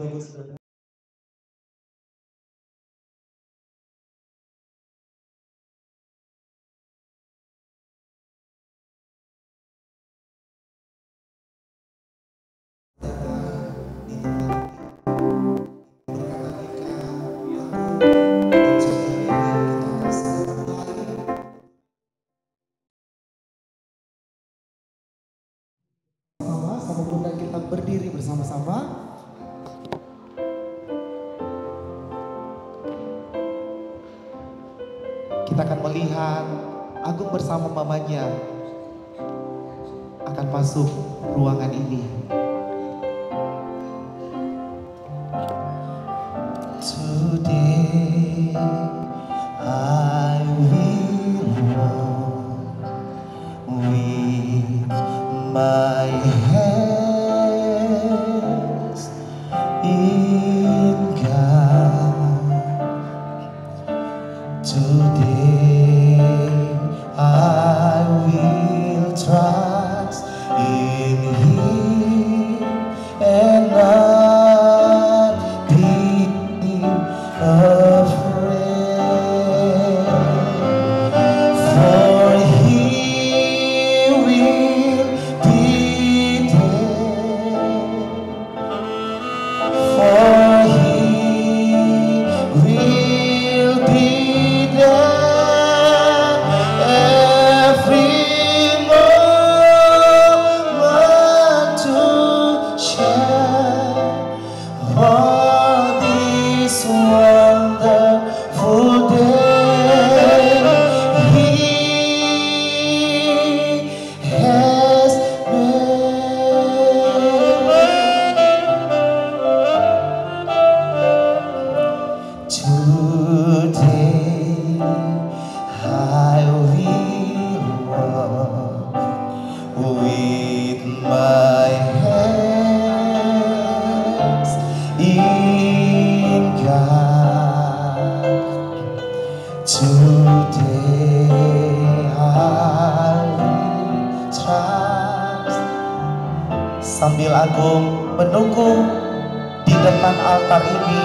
Sama Bunda kita berdiri bersama-sama. Kita akan melihat Agung bersama mamanya akan masuk ruangan ini. Today I will walk with my hands in God. Today I will trust in Him and not be afraid, for He will be there, for He will be there every moment to share all this wonderful day He has made. Today I will walk with my hands in God. Today I will trust. Sambil Agung menunggu di depan altar ini,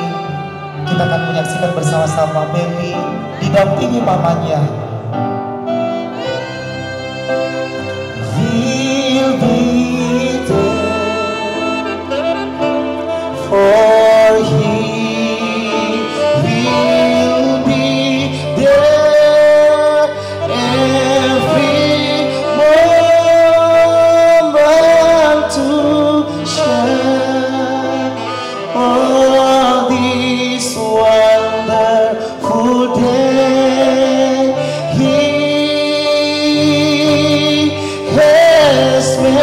kita akan menyaksikan bersama-sama Meli didampingi mamanya. We'll be there, for He will be there every moment to share all this wonderful day He has made.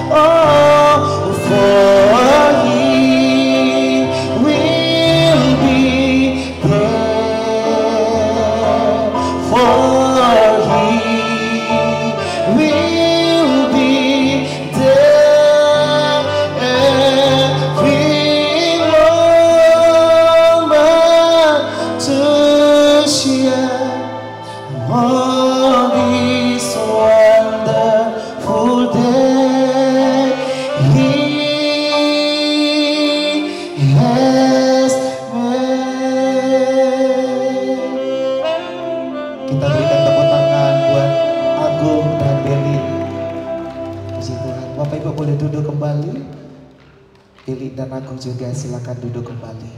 Oh, for He will be there, for He will be there every moment to share all this wonderful day He has made. Kita berikan tepuk tangan buat Agung dan Beli. Puji Tuhan. Bapak Ibu boleh duduk kembali. Beli dan Agung juga silakan duduk kembali.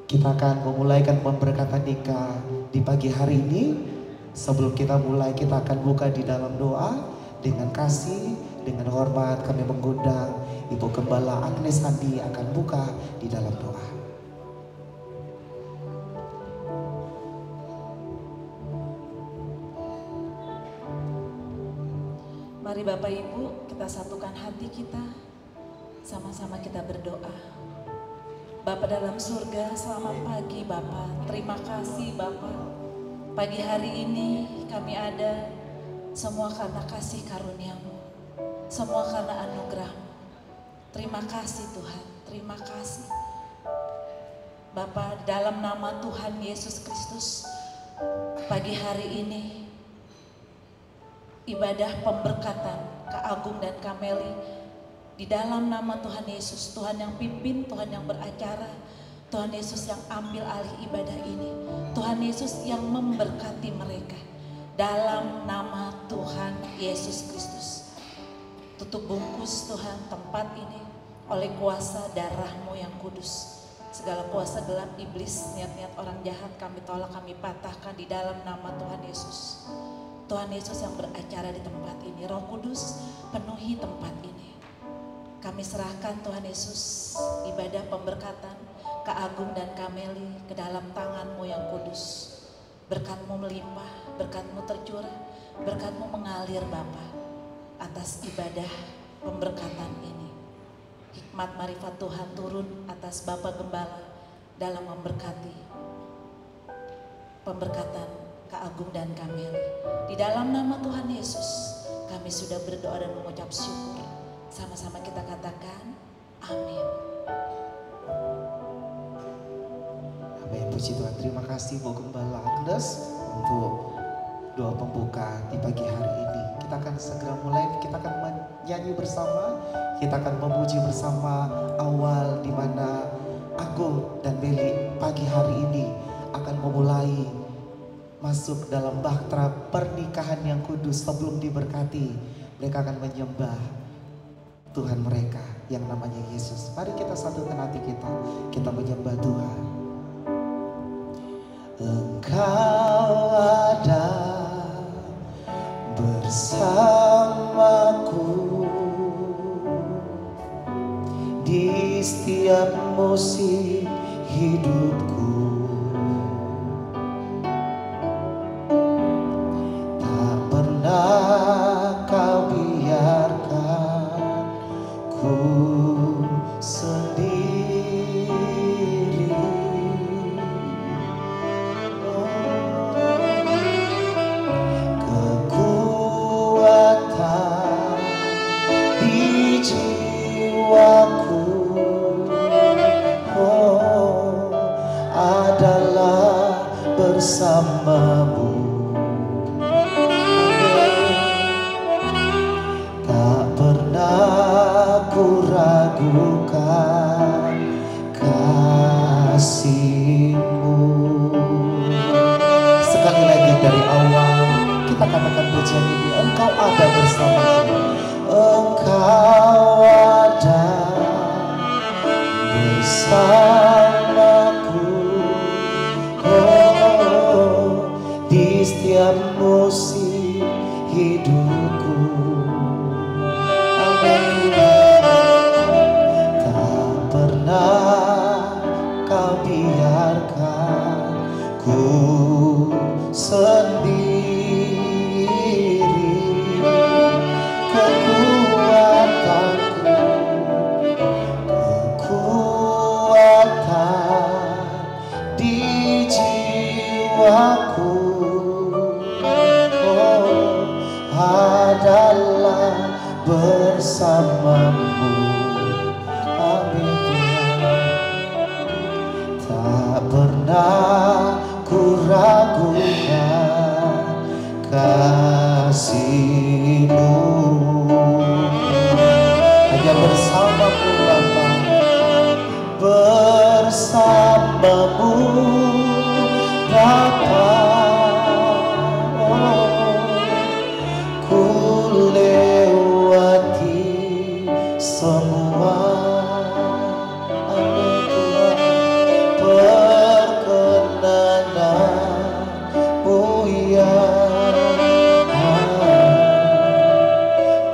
Kita akan memulaikan pemberkatan nikah di pagi hari ini. Sebelum kita mulai, kita akan buka di dalam doa. Dengan kasih, dengan hormat kami mengundang Ibu Gembala Agnes Andi akan buka di dalam doa. Mari Bapak Ibu, kita satukan hati kita, sama-sama kita berdoa. Bapa dalam surga, selamat pagi Bapa. Terima kasih Bapa. Pagi hari ini kami ada semua karena kasih karunia-Mu, semua karena anugerah-Mu. Terima kasih Tuhan, terima kasih. Bapa, dalam nama Tuhan Yesus Kristus, pagi hari ini ibadah pemberkatan Kak Agung dan Kak Meli Di dalam nama Tuhan Yesus, Tuhan yang pimpin, Tuhan yang beracara, Tuhan Yesus yang ambil alih ibadah ini, Tuhan Yesus yang memberkati mereka. Dalam nama Tuhan Yesus Kristus, tutup bungkus Tuhan tempat ini oleh kuasa darah-Mu yang kudus. Segala kuasa gelap iblis, niat-niat orang jahat kami tolak, kami patahkan di dalam nama Tuhan Yesus. Tuhan Yesus yang beracara di tempat ini, Roh Kudus penuhi tempat ini. Kami serahkan Tuhan Yesus ibadah pemberkatan Kak Agung dan Kak Meli ke dalam tangan-Mu yang kudus. Berkat-Mu melimpah, berkat-Mu tercurah, berkat-Mu mengalir Bapa atas ibadah pemberkatan ini. Hikmat marifat Tuhan turun atas Bapak Gembala dalam memberkati pemberkatan Kak Agung dan Kak Meli. Di dalam nama Tuhan Yesus kami sudah berdoa dan mengucap syukur. Sama-sama kita katakan amin. Amin, puji Tuhan. Terima kasih Bu Gembala Agnes untuk doa pembuka di pagi hari ini. Kita akan segera mulai, kita akan menyanyi bersama, kita akan memuji bersama awal di mana Agung dan Meli pagi hari ini akan memulai masuk dalam bahtera pernikahan yang kudus. Sebelum diberkati, mereka akan menyembah Tuhan mereka yang namanya Yesus. Mari kita satukan hati kita menyembah Tuhan. Engkau ada bersamaku di setiap musim hidupku. Tak pernah Kau biarkan ku sendiri. Kekuatan di jiwaku adalah bersamamu. Tak pernah ku ragukan kasih-Mu. Sekali lagi dari awal kita katakan pujian ini. Engkau ada bersamaku. Engkau ada bersamaku, oh, di setiap musim hidupku. Amin. Tak pernah Kau biarkan ku sendiri. Kekuatan di jiwaku adalah bersamamu. Amin Tuhan. Tak pernah ku ragukan kasih-Mu. Hanya bersamamu Bapa, bersamamu Bapa, oh, ku lewati semua. Amin Tuhan. Perkenanan-Mu yang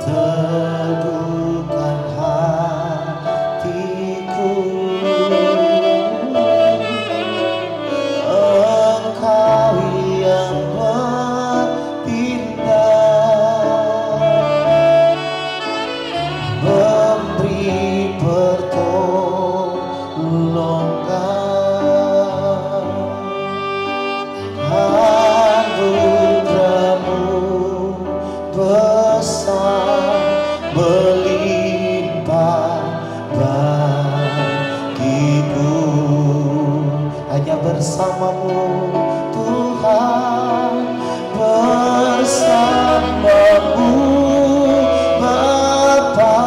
teguhkan hatiku. Engkau yang bertindak, memberi pertolongan. Anugerah-Mu besar melimpah bagiku. Hanya bersamamu Tuhan, bersamamu Bapa,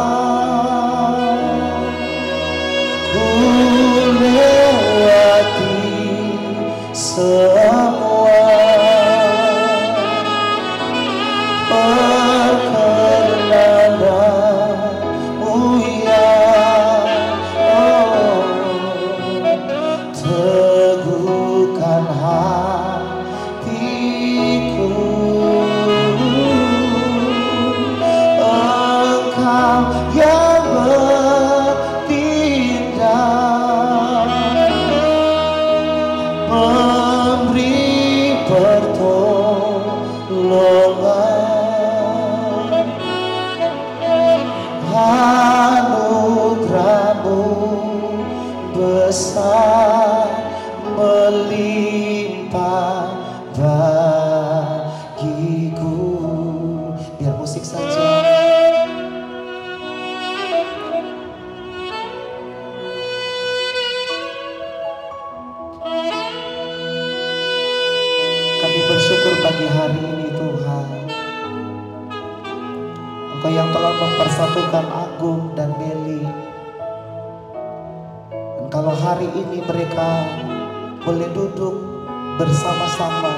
melimpah bagiku. Biar musik saja. Kami bersyukur pagi hari ini Tuhan, Engkau yang telah mempersatukan Agung dan Meli. Dan kalau hari ini mereka boleh duduk bersama-sama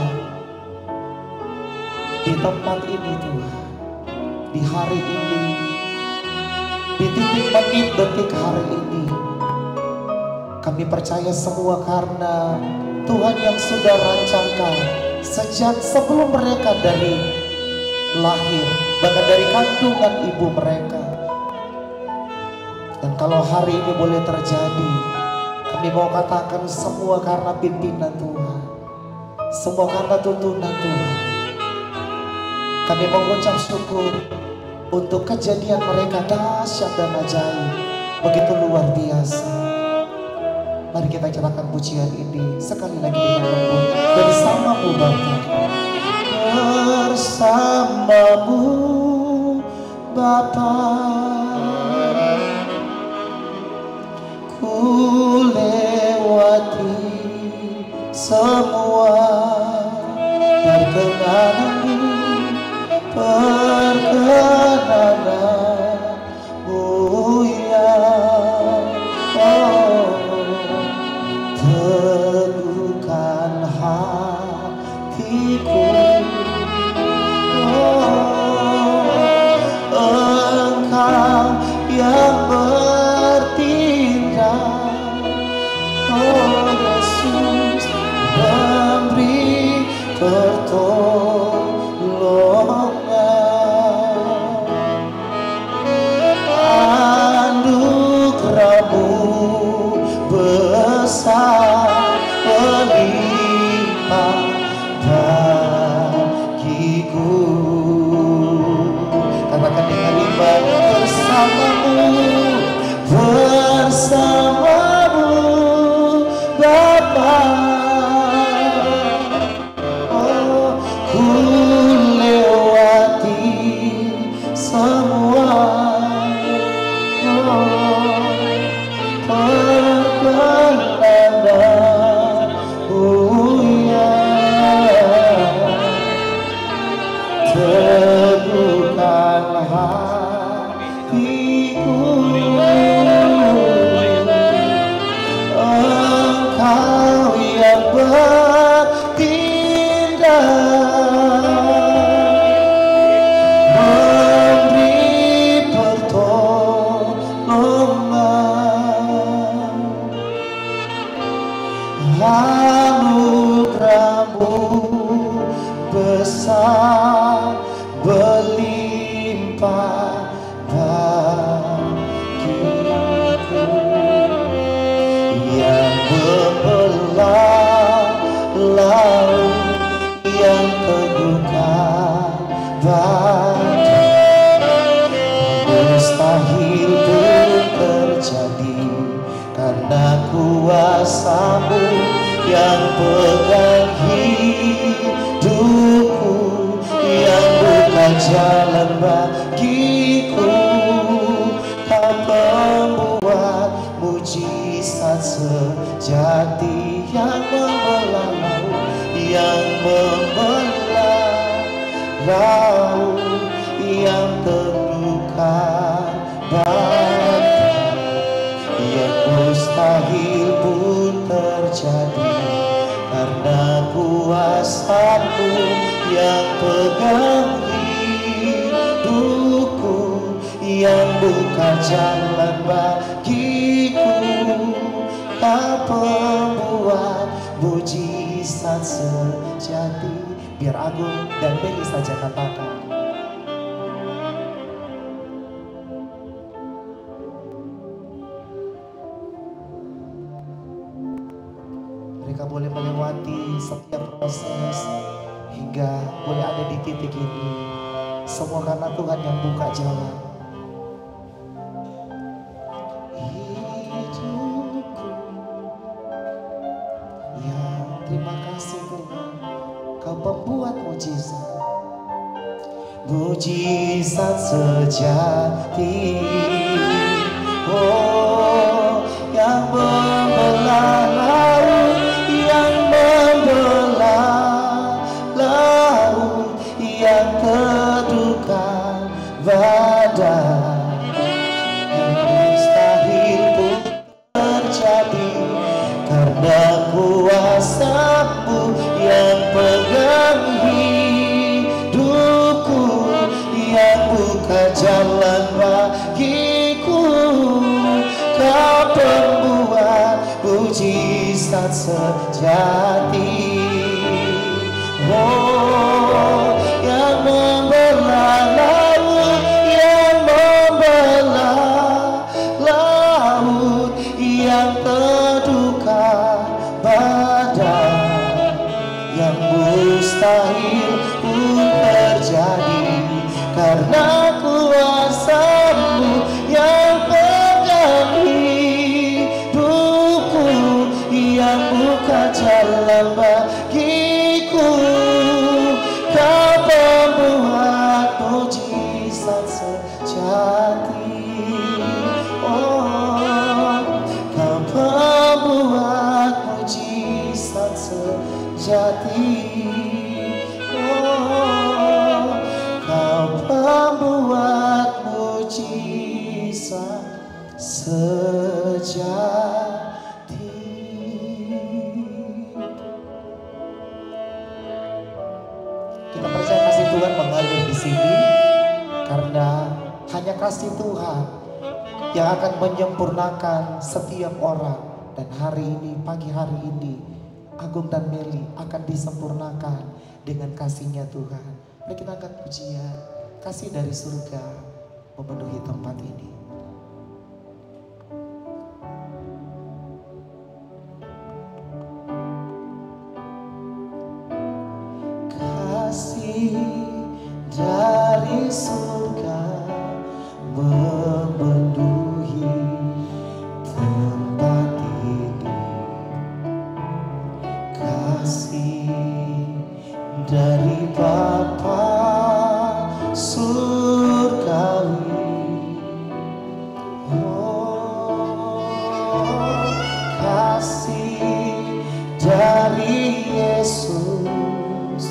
di tempat ini Tuhan, di hari ini, di titik menit detik hari ini, kami percaya semua karena Tuhan yang sudah rancangkan sejak sebelum mereka dari lahir, bahkan dari kandungan ibu mereka. Dan kalau hari ini boleh terjadi, kami mau katakan semua karena pimpinan Tuhan, semua karena tuntunan Tuhan. Kami mengucap syukur untuk kejadian mereka dahsyat dan ajaib, begitu luar biasa. Mari kita cerahkan pujian ini sekali lagi dengan lembut. Bersamamu Bapa, bersamamu Bapa, ku lewati semua perkenananmu, perkenananmu ya Allah. Teguhkan hatiku, Engkau yang bertindak, Yesus memberi pertolongan. Anugerah-Mu besar melimpah bagiku. Katakan dengan iman, bersamamu, bersamamu Bapa, oh, ku lewati semua teguhkan hatiku, Engkau yang bertindak, memberi pertolongan. Anugerah-Mu besar berlimpah bagiku, yang membelah laut, yang teguhkan badai. Mustahil pun terjadi karena kuasa-Mu yang pegang hidupku, yang buka jalan bagiku. Kau membuat mujizat sejati yang membelah laut, yang membelah laut, yang teguhkan badai. Yang mustahil pun terjadi karena kuasa-Mu yang pegang hidupku, yang buka jalan bagiku. Kau pembuat mujizat sejati. Biar Agung dan Meli saja katakan. Mereka boleh melewati setiap proses hingga boleh ada di titik ini. Semua karena Tuhan yang buka jalan. Hidupku Terima kasih Tuhan, Kau pembuat mujizat. Mujizat sejati, oh yang membelah laut, yang membelah laut, yang teduhkan badai, yang mustahil pun terjadi karena kuasa-Mu yang pegang hidupku, yang buka jalan bagiku. Kau pembuat mujizat sejati, oh yang membelah laut, yang membelah laut, yang teduhkan badai, yang mustahil pun terjadi karena kuasa-Mu yang pegang hidupku, yang buka jalan bagiku. Kau pembuat mujizat sejati, oh Kau pembuat mujizat sejati, oh Kau pembuat mujizat sejati. Kita percaya kasih Tuhan mengalir di sini karena hanya kasih Tuhan yang akan menyempurnakan setiap orang. Dan hari ini, pagi hari ini, Agung dan Meli akan disempurnakan dengan kasih-Nya Tuhan. Mari kita angkat pujian, kasih dari surga memenuhi tempat ini. Kasih dari surga memenuhi tempat ini. Kasih dari Bapa surgawi, oh kasih dari Yesus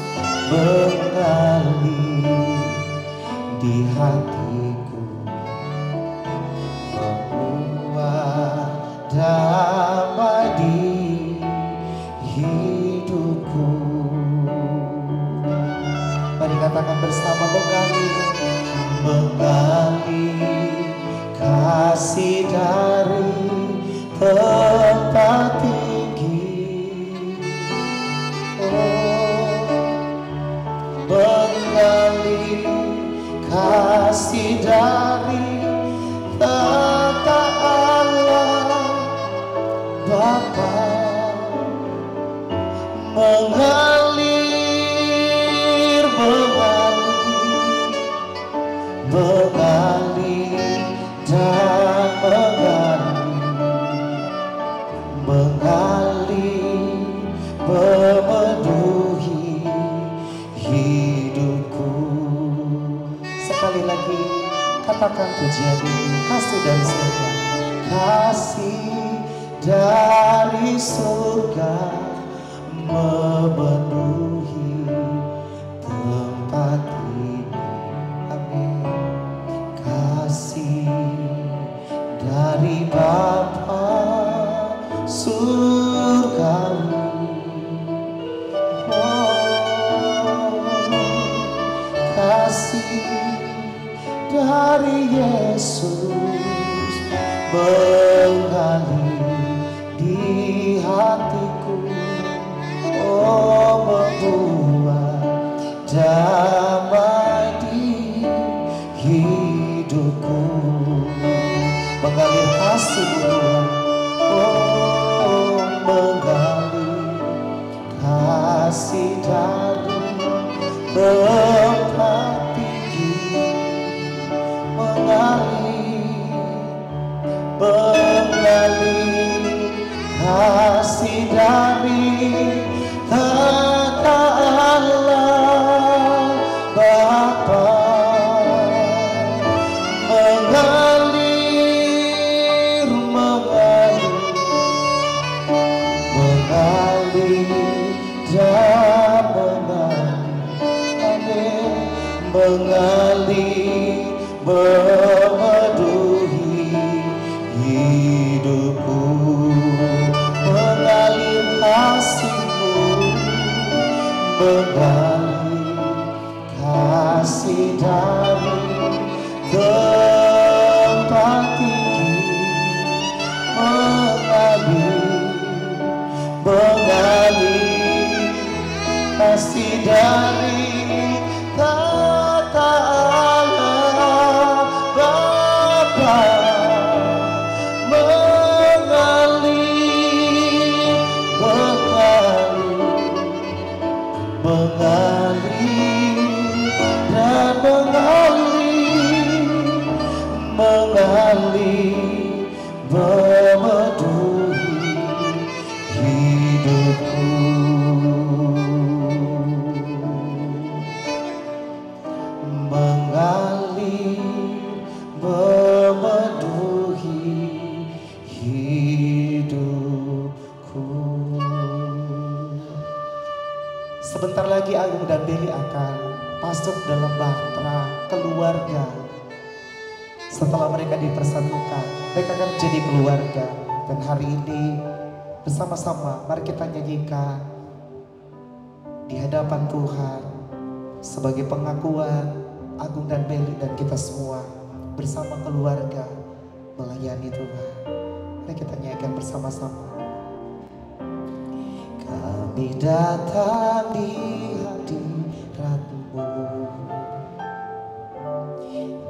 mengalir di hatiku, membuat damai di hidupku. Mari katakan bersama, mengalir kasih dari tempat tinggi, mengalir kasih dari tata Allah Bapa, mengalir, mengalir dan mengalir memenuhi hidupku. Sekali lagi katakan pujian ini, kasih dari surga, kasih dari surga memenuhi tempat ini. Amin. Kasih dari Bapa surgawi, oh kasih dari Yesus mengalir di hatiku, oh membuat damai di hidupku. Mengalir kasih Tuhan, oh mengalir kasih dari tempat tinggi, mengalir dan mengalir memenuhi hidupku, mengalir kasih-Mu, mengalir kasih dari tempat tinggi, mengalir kasih dari tata Allah Bapa, mengalir dan mengalir memenuhi hidupku. Mengalir memenuhi hidupku. Sebentar lagi Agung dan Beli akan masuk dalam bahtera keluarga. Setelah mereka dipersatukan, mereka akan menjadi keluarga. Dan hari ini bersama-sama mari kita nyanyikan di hadapan Tuhan sebagai pengakuan Agung dan Beli dan kita semua bersama keluarga melayani Tuhan. Mari kita nyanyikan bersama-sama. Kami datang di hadirat-Mu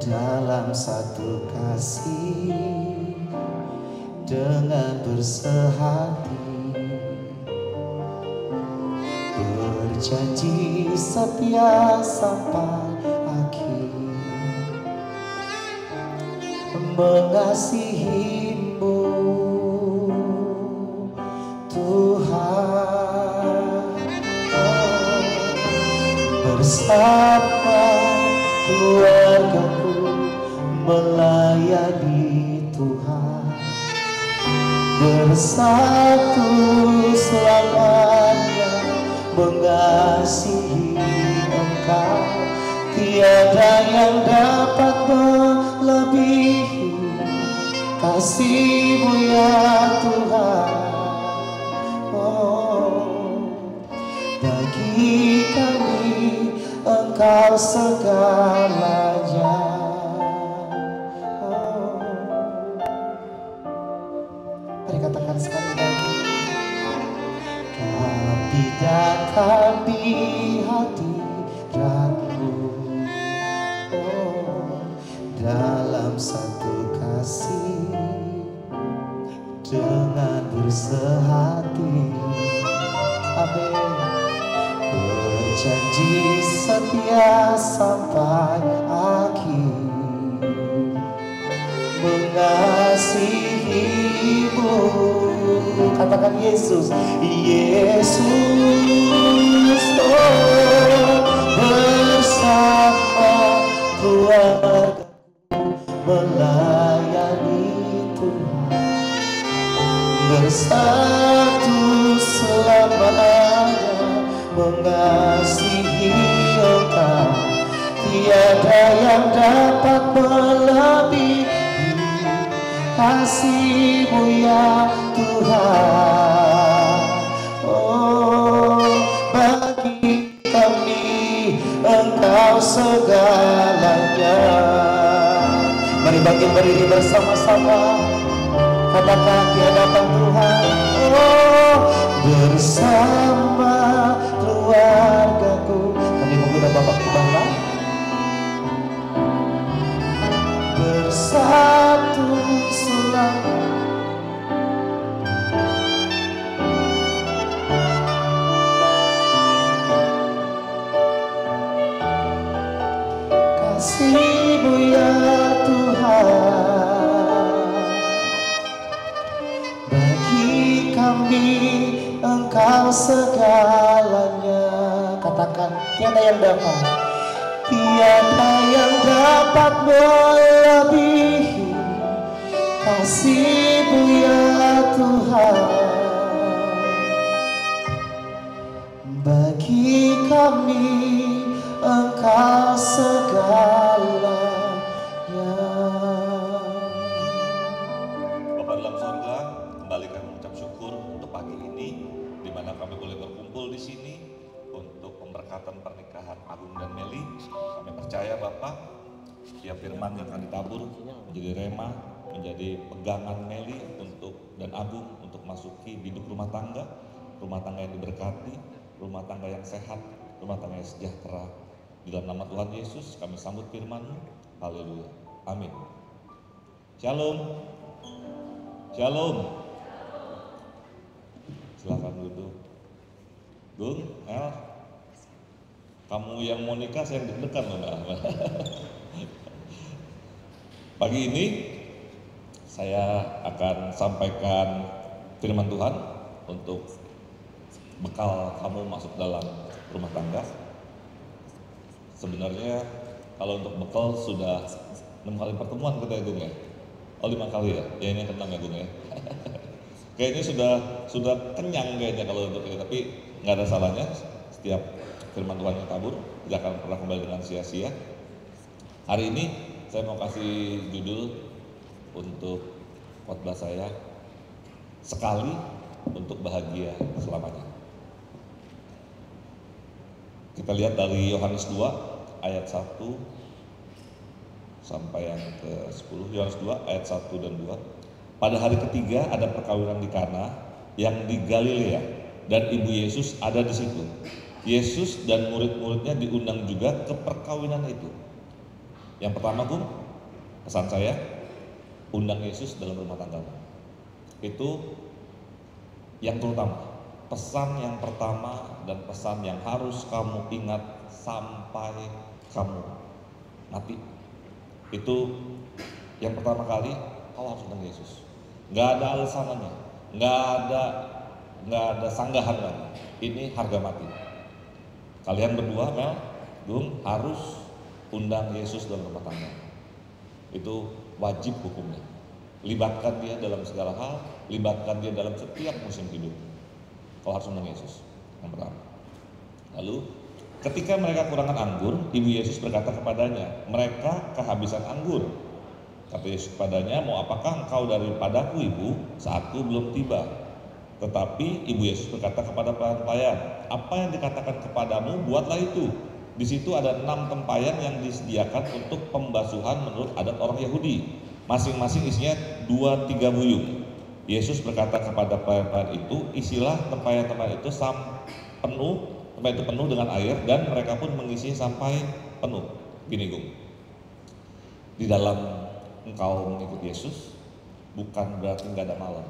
dalam satu kasih dengan bersehati, berjanji setia sampai akhir, mengasihi-Mu Tuhan, bersama keluargaku melayani Tuhan, bersatu selamanya mengasihi Engkau. Tiada yang dapat melebihi kasih-Mu ya Tuhan. Bagi kami Engkau segalanya. Mari katakan sekali lagi. Kami datang di hadirat-Mu dalam satu kasih dengan bersehati. Amin. Berjanji setia sampai akhir, mengasihi-Mu. Katakan Yesus, Yesus, bersama keluarga melayani Tuhan, bersatu selamanya mengasihi Engkau. Tiada yang dapat melebihi kasih-Mu ya Tuhan. Oh, bagi kami Engkau segalanya. Mari bangkit berdiri bersama-sama, katakan di hadapan Tuhan. Oh, bersama keluargaku. Kami mengundang Bapak Kepala, bersatu selalu. Kasih-Mu ya Tuhan. Bagi kami Engkau segalanya. Katakan, tiada yang dapat, tiada yang dapat melebihi kasih-Mu ya Tuhan. bagi kami Engkau segalanya. Bapa dalam sorga, kembali kami mengucap syukur untuk pagi ini, di mana kami boleh berkumpul di sini untuk pemberkatan pernikahan Agung dan Meli. Kami percaya Bapa, tiap firman yang akan ditabur menjadi rema, menjadi pegangan Meli dan Agung untuk masuki hidup rumah tangga yang diberkati, rumah tangga yang sehat, rumah tangga yang sejahtera. Di dalam nama Tuhan Yesus kami sambut firman-Mu. Haleluya. Amin. Shalom. Shalom. Silakan duduk. Gung, El, kamu yang mau nikah saya yang deg-degan loh. Pagi ini saya akan sampaikan firman Tuhan untuk bekal kamu masuk dalam rumah tangga. Sebenarnya kalau untuk bekal sudah 6 kali pertemuan kita ya Gung ya. Oh 5 kali ya? Ya ini yang ke-6 ya Gung ya. Kayaknya sudah kenyang kayaknya kalau untuk ini, tapi nggak ada salahnya. Setiap firman Tuhan yang tabur tidak akan pernah kembali dengan sia-sia. Hari ini saya mau kasih judul untuk khotbah saya, sekali untuk bahagia selamanya. Kita lihat dari Yohanes 2 ayat 1 sampai yang ke-10. Yohanes 2 ayat 1 dan 2. Pada hari ketiga ada perkawinan di Kana yang di Galilea dan ibu Yesus ada di situ. Yesus dan murid-muridnya diundang juga ke perkawinan itu. Yang pertama Gung, pesan saya, undang Yesus dalam rumah tanggamu. Itu yang terutama. Pesan yang pertama dan pesan yang harus kamu ingat sampai kamu mati. Itu yang pertama kali kau harus undang Yesus. Nggak ada alasannya, nggak ada sanggahan lagi. Ini harga mati. Kalian berdua, Mel, Gung, harus undang Yesus dalam rumah tangga. Itu wajib hukumnya. Libatkan dia dalam segala hal, libatkan dia dalam setiap musim hidup. Kau harus undang Yesus, yang pertama. Lalu, ketika mereka kekurangan anggur, ibu Yesus berkata kepadanya, mereka kehabisan anggur. Kata Yesus kepadanya, mau apakah engkau daripadaku ibu, saatku belum tiba. Tetapi ibu Yesus berkata kepada pelayan, apa yang dikatakan kepadamu, buatlah itu. Di situ ada 6 tempayan yang disediakan untuk pembasuhan menurut adat orang Yahudi. Masing-masing isinya 2-3 buyung. Yesus berkata kepada pelayan itu, isilah tempayan-tempayan itu penuh dengan air, dan mereka pun mengisinya sampai penuh. Gini Gung, di dalam engkau mengikuti Yesus bukan berarti nggak ada malam,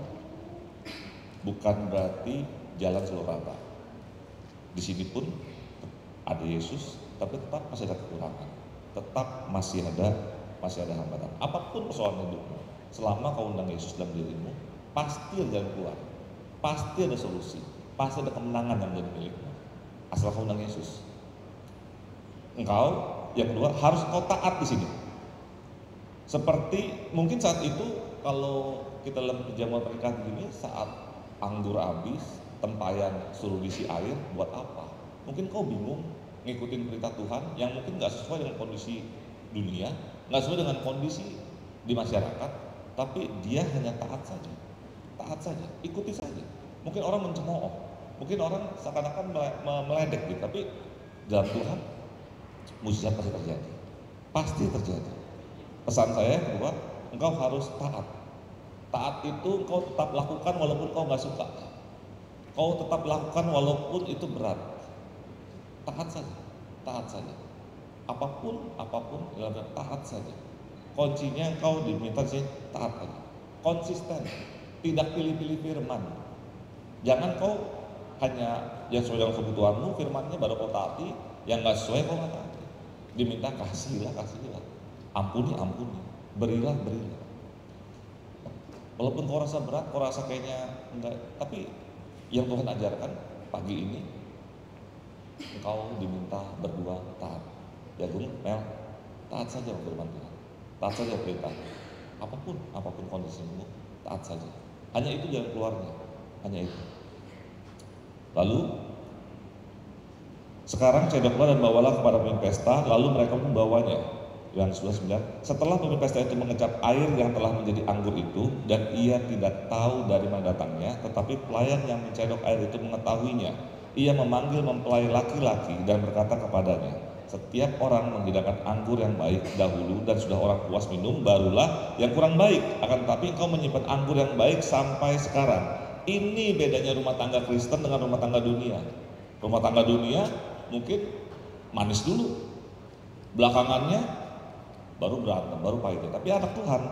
bukan berarti jalan selalu rata. Di sini pun ada Yesus, tapi tetap masih ada kekurangan, tetap masih ada hambatan. Apapun persoalan hidupmu, selama kau undang Yesus dalam dirimu, pasti ada jalan keluar, pasti ada solusi, pasti ada kemenangan yang menjadi milikmu. Asal kau undang Yesus. Engkau, yang kedua, harus kau taat di sini. Seperti mungkin saat itu kalau kita dalam perjamuan pernikahan begini, saat anggur habis, tempayan suruh diisi air, buat apa? Mungkin kau bingung ngikutin perintah Tuhan yang mungkin nggak sesuai dengan kondisi dunia, nggak sesuai dengan kondisi di masyarakat, tapi dia hanya taat saja, ikuti saja. Mungkin orang mencemooh, mungkin orang seakan-akan meledek gitu, tapi dalam Tuhan mujizat pasti terjadi. Pesan saya kedua, engkau harus taat. Taat itu engkau tetap lakukan walaupun kau nggak suka. Kau tetap lakukan walaupun itu berat. Taat saja. Apapun taat saja. Kuncinya engkau diminta sih taat saja. Konsisten, tidak pilih-pilih firman. Jangan kau hanya yang sesuai dengan kebutuhanmu, firmannya baru kau taati, yang nggak sesuai kau nggak taati. Diminta kasihlah, ampuni, berilah. Walaupun kau rasa berat, kau rasa kayaknya enggak, tapi yang Tuhan ajarkan pagi ini, engkau diminta berdua taat. Ya Gung, Mel, taat saja firman Tuhan, taat saja perintah. Apapun kondisimu, taat saja. Hanya itu jalan keluarnya, hanya itu. Lalu Sekarang cedoklah dan bawalah kepada pemimpin pesta, lalu mereka membawanya. Yohanes 11:9. Setelah pemimpin pesta itu mengecap air yang telah menjadi anggur itu, dan ia tidak tahu dari mana datangnya, tetapi pelayan yang mencedok air itu mengetahuinya. Ia memanggil mempelai laki-laki dan berkata kepadanya, setiap orang menghidangkan anggur yang baik dahulu, dan sudah orang puas minum, barulah yang kurang baik. Akan tetapi engkau menyimpan anggur yang baik sampai sekarang. Ini bedanya rumah tangga Kristen dengan rumah tangga dunia. Rumah tangga dunia mungkin manis dulu, belakangannya baru berantem, baru pahitnya. Tapi anak Tuhan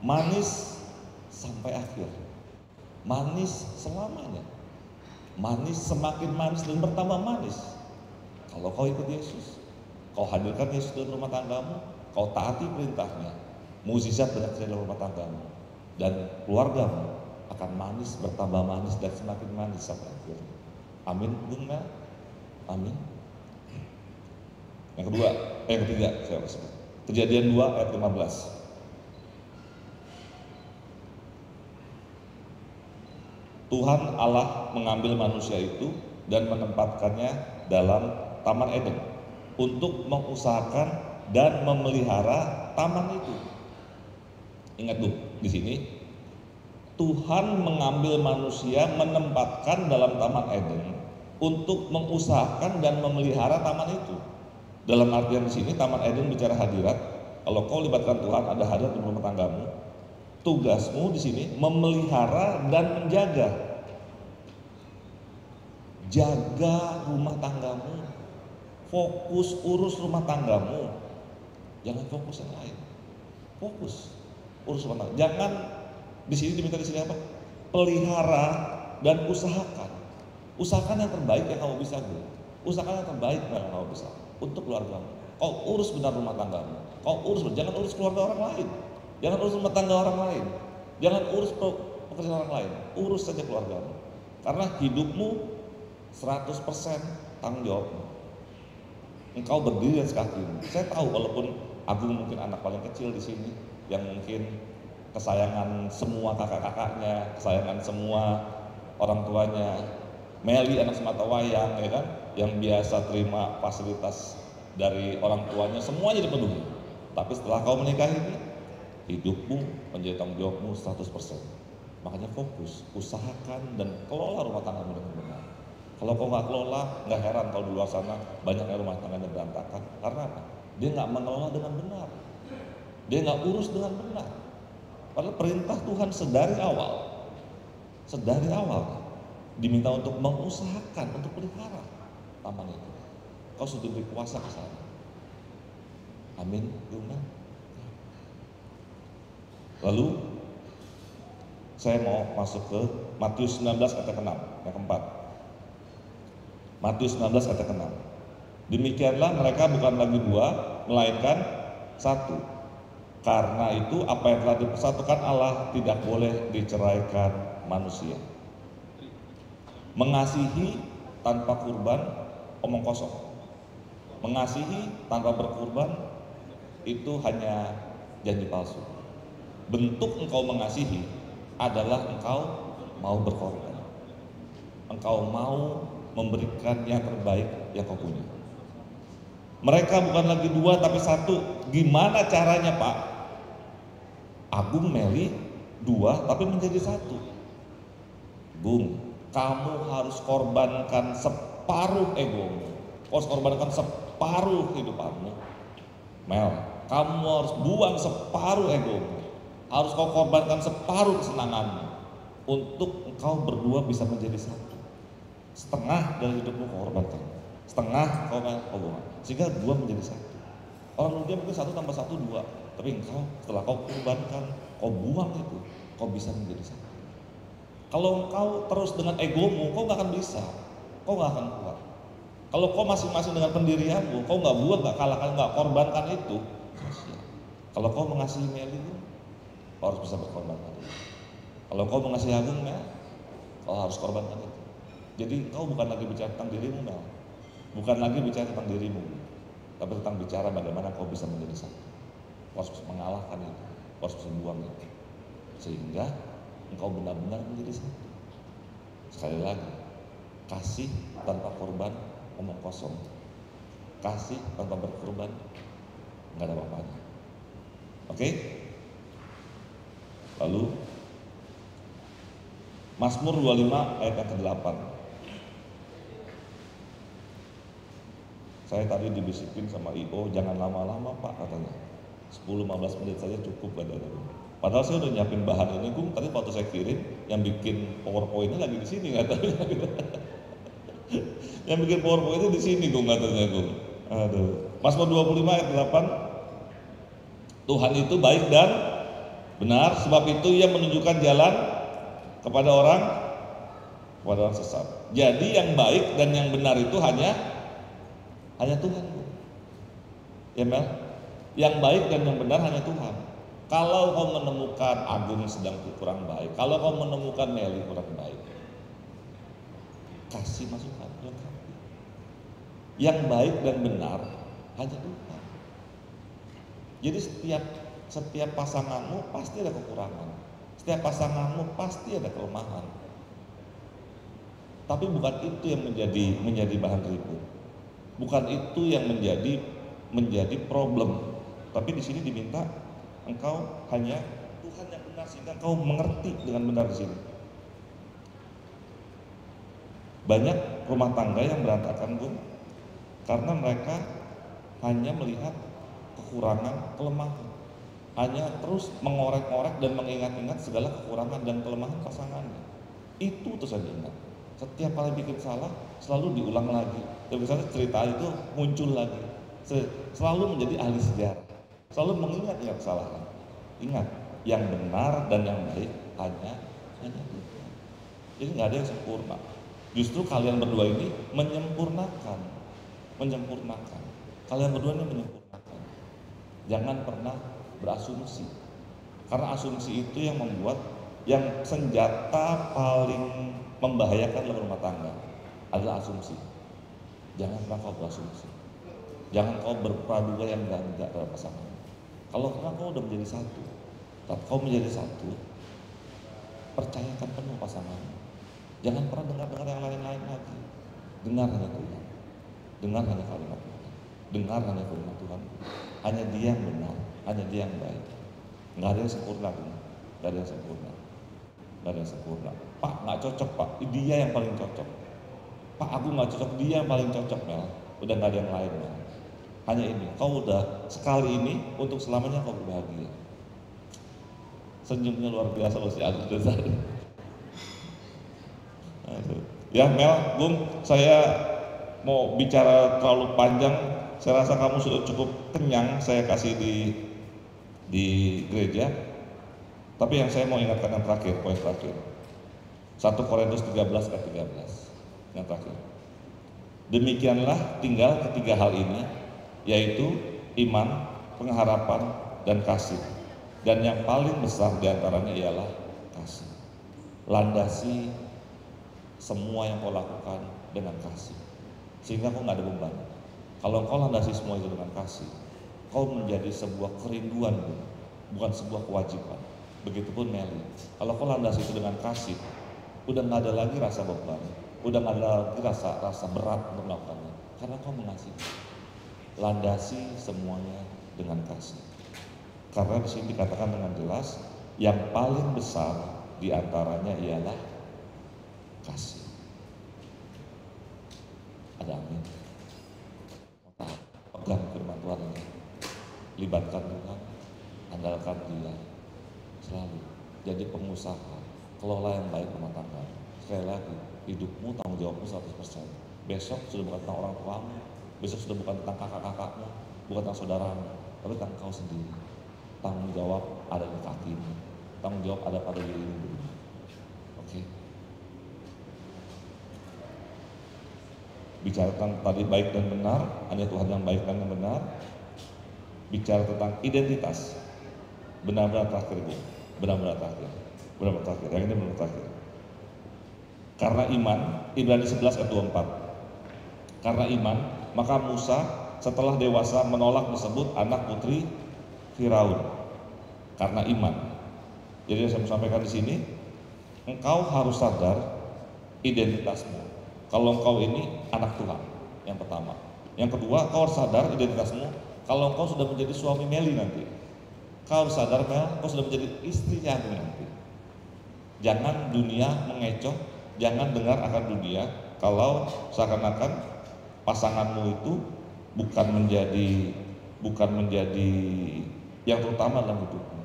manis sampai akhir, manis selamanya, manis semakin manis dan bertambah manis. Kalau kau ikut Yesus, kau hadirkan Yesus dalam rumah tanggamu, kau taati perintahnya, mukjizat banyak terjadi dalam rumah tanggamu, dan keluargamu akan manis, bertambah manis, dan semakin manis sampai akhir. Amin, Bunda. Amin. Yang ketiga, saya sebut. Kejadian 2 ayat 15. Tuhan Allah mengambil manusia itu dan menempatkannya dalam Taman Eden untuk mengusahakan dan memelihara taman itu. Ingat tuh, di sini Tuhan mengambil manusia, menempatkan dalam Taman Eden untuk mengusahakan dan memelihara taman itu. Dalam artian di sini Taman Eden bicara hadirat. Kalau kau libatkan Tuhan, ada hadirat di rumah tanggamu. Tugasmu di sini memelihara dan menjaga. Jaga rumah tanggamu. Fokus urus rumah tanggamu. Jangan fokus yang lain. Fokus urus rumah tangga. Jangan di sini diminta di sini apa? Pelihara dan usahakan. Usahakan yang terbaik yang kamu bisa, Bu. Usahakan yang terbaik yang kamu bisa untuk keluargamu. Kau urus benar rumah tanggamu. Kau urus, jangan urus keluarga orang lain. Jangan urus rumah tangga orang lain. Jangan urus pekerjaan orang lain. Urus saja keluargamu. Karena hidupmu 100% tanggung jawabmu. Engkau berdiri di atas kakimu. Saya tahu walaupun Agung mungkin anak paling kecil di sini, yang mungkin kesayangan semua kakak-kakaknya, kesayangan semua orang tuanya. Meli anak sematawayang, ya kan, yang biasa terima fasilitas dari orang tuanya, semuanya dipenuhi. Tapi setelah kau menikah ini, hidupmu menjadi tanggung jawabmu 100%. Makanya fokus, usahakan dan kelola rumah tanggamu dengan benar. Kalau kau nggak kelola, nggak heran kalau di luar sana banyak yang rumah tangganya berantakan. Karena apa? Dia nggak mengelola dengan benar. Dia nggak urus dengan benar. Padahal perintah Tuhan sedari awal diminta untuk mengusahakan, untuk pelihara taman itu. Kau sudah diberi kuasa ke sana. Amin, Yuna. Lalu saya mau masuk ke Matius 19 ayat 6, yang keempat. Matius 19 ayat 6. Demikianlah mereka bukan lagi dua, melainkan satu. Karena itu apa yang telah dipersatukan Allah tidak boleh diceraikan manusia. Mengasihi tanpa kurban, omong kosong. Mengasihi tanpa berkurban, itu hanya janji palsu. Bentuk engkau mengasihi adalah engkau mau berkorban. Engkau mau memberikan yang terbaik yang kau punya. Mereka bukan lagi dua tapi satu. Gimana caranya, Pak? Agung Meli dua tapi menjadi satu. Gung, kamu harus korbankan separuh egomu. Kau harus korbankan separuh hidupanmu. Mel, kamu harus buang separuh egomu. Harus kau korbankan separuh kesenanganmu untuk engkau berdua bisa menjadi satu. Setengah dari hidupmu kau korbankan, setengah kau buang, sehingga dua menjadi satu. Orang dunia mungkin 1 tambah 1 2, tapi engkau setelah kau korbankan, kau buang itu, kau bisa menjadi satu. Kalau engkau terus dengan egomu, kau gak akan bisa, kau gak akan kuat. Kalau kau masing-masing dengan pendirianmu, kau gak buang, gak kalahkan, gak korbankan itu, sia-sia. Kalau kau mengasihi Meli, kau harus bisa berkorbankan itu. Kalau kau mengasihi Agung, Mel, kau harus korbankan itu. Jadi kau bukan lagi bicara tentang dirimu, Mel. Bukan lagi bicara tentang dirimu, tapi tentang bicara bagaimana kau bisa menjadi satu. Kau harus mengalahkan itu, kau harus buang itu, sehingga engkau benar-benar menjadi satu. Sekali lagi, kasih tanpa korban omong kosong. Kasih tanpa berkorban nggak ada apa-apanya. Oke? Lalu Mazmur 25 ayat yang ke-8. Saya tadi dibisikin sama IO, jangan lama-lama Pak katanya. 10-15 menit saja cukup katanya. Padahal saya udah nyiapin bahan ini, Gung. Tadi waktu saya kirim, yang bikin PowerPoint-nya lagi di sini katanya. Yang bikin PowerPoint-nya di sini, Gung, katanya, Gung. Aduh. Mazmur 25 ayat 8. Tuhan itu baik dan benar, sebab itu Ia menunjukkan jalan kepada orang sesat. Jadi yang baik dan yang benar itu hanya Tuhan. Ya Mel? Yang baik dan yang benar hanya Tuhan. Kalau kau menemukan Agung sedang kurang baik, kalau kau menemukan Meli kurang baik, kasih masukan, lengkapi. Yang baik dan benar hanya Tuhan. Jadi setiap pasanganmu pasti ada kekurangan. Setiap pasanganmu pasti ada kelemahan. Tapi bukan itu yang menjadi bahan ribut. Bukan itu yang menjadi problem. Tapi di sini diminta engkau hanya Tuhan yang benar sehingga engkau mengerti dengan benar di sini. Banyak rumah tangga yang berantakan, Bung, karena mereka hanya melihat kekurangan, kelemahan. Hanya terus mengorek-orek dan mengingat-ingat segala kekurangan dan kelemahan pasangannya. Itu terus saja ingat. Setiap kali bikin salah selalu diulang lagi. Dan misalnya cerita itu muncul lagi. Selalu menjadi ahli sejarah. Selalu mengingat-ingat kesalahan. Ingat, yang benar dan yang baik hanya Tuhan. Jadi nggak ada yang sempurna. Justru kalian berdua ini menyempurnakan. Kalian berdua ini menyempurnakan. Jangan pernah berasumsi, karena asumsi itu yang membuat yang senjata paling membahayakan dalam rumah tangga adalah asumsi. Jangan pernah kau berasumsi, jangan kau berpraduga yang enggak dalam pasangan. Kalau kau udah menjadi satu, kau menjadi satu, percayakan penuh pasanganmu. Jangan pernah dengar yang lain-lain lagi. Dengar hanya Tuhan, dengar hanya kalimat Tuhan, dengar hanya firman Tuhan. Hanya Dia yang benar, hanya Dia yang baik. Nggak ada yang sempurna, nggak ada yang sempurna. Pak nggak cocok Pak, dia yang paling cocok. Pak aku nggak cocok, dia yang paling cocok Mel. Udah nggak ada yang lain Mel. Hanya ini, kau udah sekali ini untuk selamanya kau berbahagia. Senyumnya luar biasa loh si Agus Desari. Ya Mel, Bung, saya mau bicara terlalu panjang. Saya rasa kamu sudah cukup kenyang saya kasih di gereja. Tapi yang saya mau ingatkan yang terakhir, poin terakhir. 1 Korintus 13 ayat 13. Yang terakhir. Demikianlah tinggal ketiga hal ini, yaitu iman, pengharapan, dan kasih. Dan yang paling besar diantaranya ialah kasih. Landasi semua yang kau lakukan dengan kasih, sehingga kau nggak ada beban. Kalau kau landasi semua itu dengan kasih, kau menjadi sebuah kerinduan, bukan sebuah kewajiban. Begitupun Meli, kalau kau landasi itu dengan kasih, udah nggak ada lagi rasa beban, udah nggak ada lagi rasa berat untuk melakukannya, karena kau mengasihi. Landasi semuanya dengan kasih, karena di sini dikatakan dengan jelas, yang paling besar diantaranya ialah kasih. Ada amin. Pegang firman Tuhan ini, libatkan Tuhan, andalkan Dia selalu. Jadi pengusaha, kelola yang baik rumah tangga. Sekali lagi, hidupmu tanggung jawabmu 100%. Besok sudah bukan tentang orang tuamu, besok sudah bukan tentang kakak-kakakmu, bukan tentang saudaramu, tapi tentang kau sendiri. Tanggung jawab ada di kakimu, tanggung jawab ada pada dirimu dulu. Oke. Bicara tentang tadi baik dan benar, hanya Tuhan yang baik dan yang benar. Bicara tentang identitas, benar-benar terakhir, benar-benar terakhir, yang ini benar terakhir. Karena iman, Ibrani 11 ayat 24. Karena iman, maka Musa setelah dewasa menolak disebut anak putri Firaun. Karena iman. Jadi yang saya mau sampaikan di sini, engkau harus sadar identitasmu. Kalau engkau ini anak Tuhan, yang pertama. Yang kedua, kau harus sadar identitasmu kalau kau sudah menjadi suami Meli nanti. Kau harus sadar Mel, kau sudah menjadi istrinya aku nanti. Jangan dunia mengecoh, jangan dengar akan dunia kalau seakan-akan pasanganmu itu bukan menjadi yang terutama dalam hidupmu.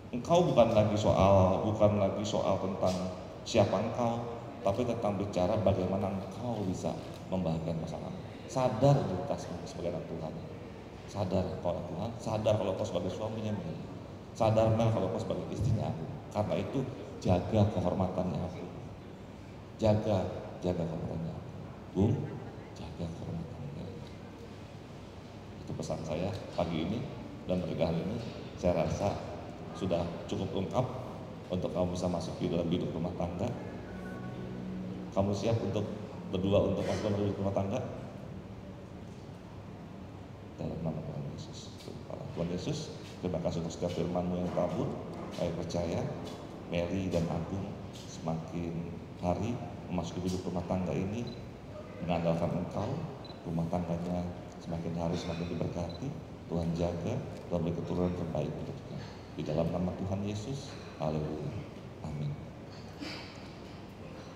Engkau bukan lagi soal tentang siapa engkau, tapi tentang bicara bagaimana engkau bisa membahagiakan pasanganmu. Sadar identitasmu sebagai anak Tuhan. Sadar kau anak Tuhan, sadar kalau kau sebagai suaminya Mel. Sadar Mel kalau kau sebagai istrinya aku. Karena itu jaga kehormatannya aku. Jaga kehormatannya aku. Bung, jaga kehormatannya. Itu pesan saya pagi ini dan pernikahan ini. Saya rasa sudah cukup lengkap untuk kamu bisa masuk di dalam hidup rumah tangga. Kamu siap untuk berdua untuk masuk dalam hidup rumah tangga? Dalam nama Tuhan Yesus. Tuhan Yesus, terima kasih untuk setiap firman-Mu yang tabur. Saya percaya Meli dan Agung semakin hari memasuki hidup rumah tangga ini mengandalkan Engkau. Rumah tangganya semakin hari semakin diberkati. Tuhan jaga, Tuhan beri keturunan terbaik untuknya. Di dalam nama Tuhan Yesus, haleluya, amin.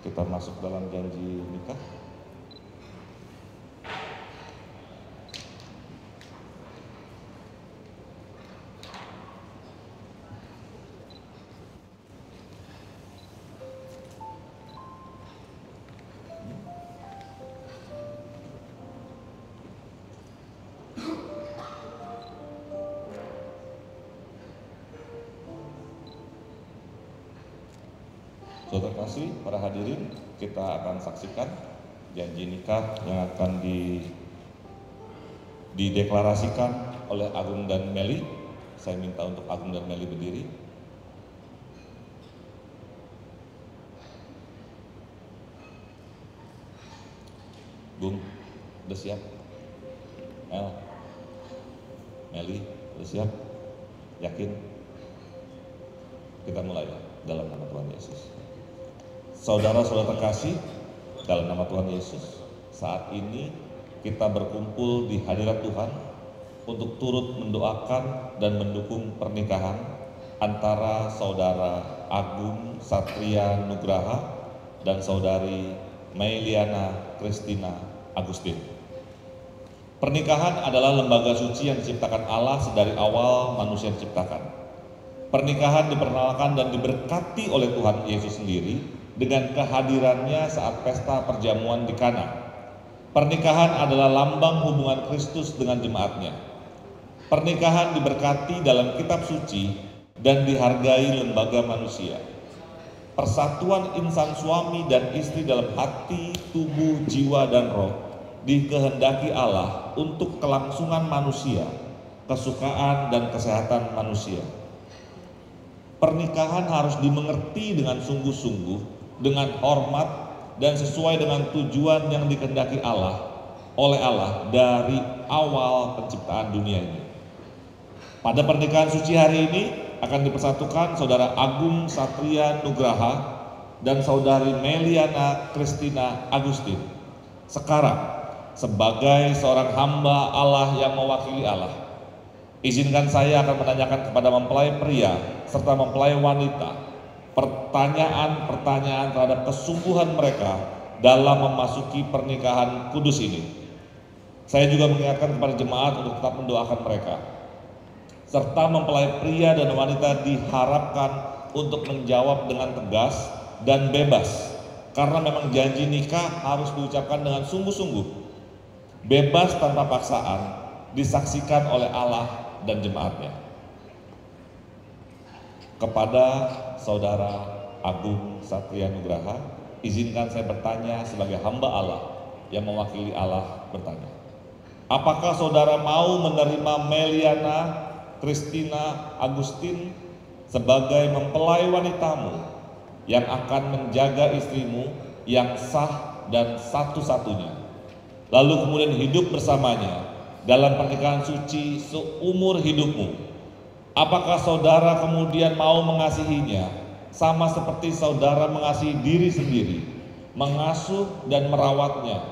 Kita masuk dalam janji nikah. Saudara kasih, para hadirin, kita akan saksikan janji nikah yang akan dideklarasikan oleh Agung dan Meli. Saya minta untuk Agung dan Meli berdiri. Bung, udah siap? Meli, udah siap? Yakin? Kita mulai dalam nama Tuhan Yesus. Saudara-saudara terkasih, dalam nama Tuhan Yesus, saat ini kita berkumpul di hadirat Tuhan untuk turut mendoakan dan mendukung pernikahan antara saudara Agung Satria Nugraha dan saudari Meiliana Christina Agustin. Pernikahan adalah lembaga suci yang diciptakan Allah sedari awal manusia diciptakan. Pernikahan diperkenalkan dan diberkati oleh Tuhan Yesus sendiri dengan kehadirannya saat pesta perjamuan di Kana. Pernikahan adalah lambang hubungan Kristus dengan jemaatnya. Pernikahan diberkati dalam kitab suci dan dihargai lembaga manusia. Persatuan insan suami dan istri dalam hati, tubuh, jiwa, dan roh dikehendaki Allah untuk kelangsungan manusia, kesukaan dan kesehatan manusia. Pernikahan harus dimengerti dengan sungguh-sungguh, dengan hormat dan sesuai dengan tujuan yang dikehendaki oleh Allah dari awal penciptaan dunia ini. Pada pernikahan suci hari ini akan dipersatukan saudara Agung Satria Nugraha dan saudari Meiliana Christina Agustin. Sekarang sebagai seorang hamba Allah yang mewakili Allah, izinkan saya akan menanyakan kepada mempelai pria serta mempelai wanita pertanyaan-pertanyaan terhadap kesungguhan mereka dalam memasuki pernikahan kudus ini. Saya juga mengingatkan kepada jemaat untuk tetap mendoakan mereka. Serta mempelai pria dan wanita diharapkan untuk menjawab dengan tegas dan bebas. Karena memang janji nikah harus diucapkan dengan sungguh-sungguh. Bebas tanpa paksaan, disaksikan oleh Allah dan jemaatnya. Kepada saudara Agung Satria Nugraha, izinkan saya bertanya sebagai hamba Allah yang mewakili Allah bertanya. Apakah saudara mau menerima Meiliana Christina Agustin sebagai mempelai wanitamu yang akan menjaga istrimu yang sah dan satu-satunya, lalu kemudian hidup bersamanya dalam pernikahan suci seumur hidupmu? Apakah saudara kemudian mau mengasihinya sama seperti saudara mengasihi diri sendiri, mengasuh dan merawatnya,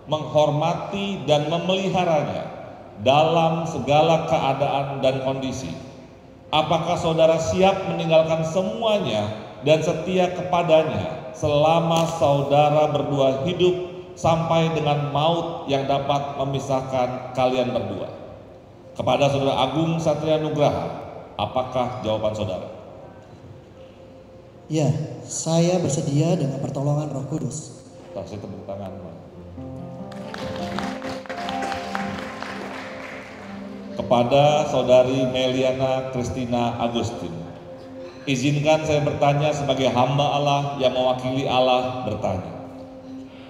menghormati dan memeliharanya dalam segala keadaan dan kondisi. Apakah saudara siap meninggalkan semuanya dan setia kepadanya selama saudara berdua hidup sampai dengan maut yang dapat memisahkan kalian berdua? Kepada Saudara Agung Satria Nugraha, apakah jawaban saudara? Ya, saya bersedia dengan pertolongan Roh Kudus. Kasih tepuk tangan. Kepada Saudari Meliana Christina Agustin, izinkan saya bertanya sebagai hamba Allah yang mewakili Allah bertanya.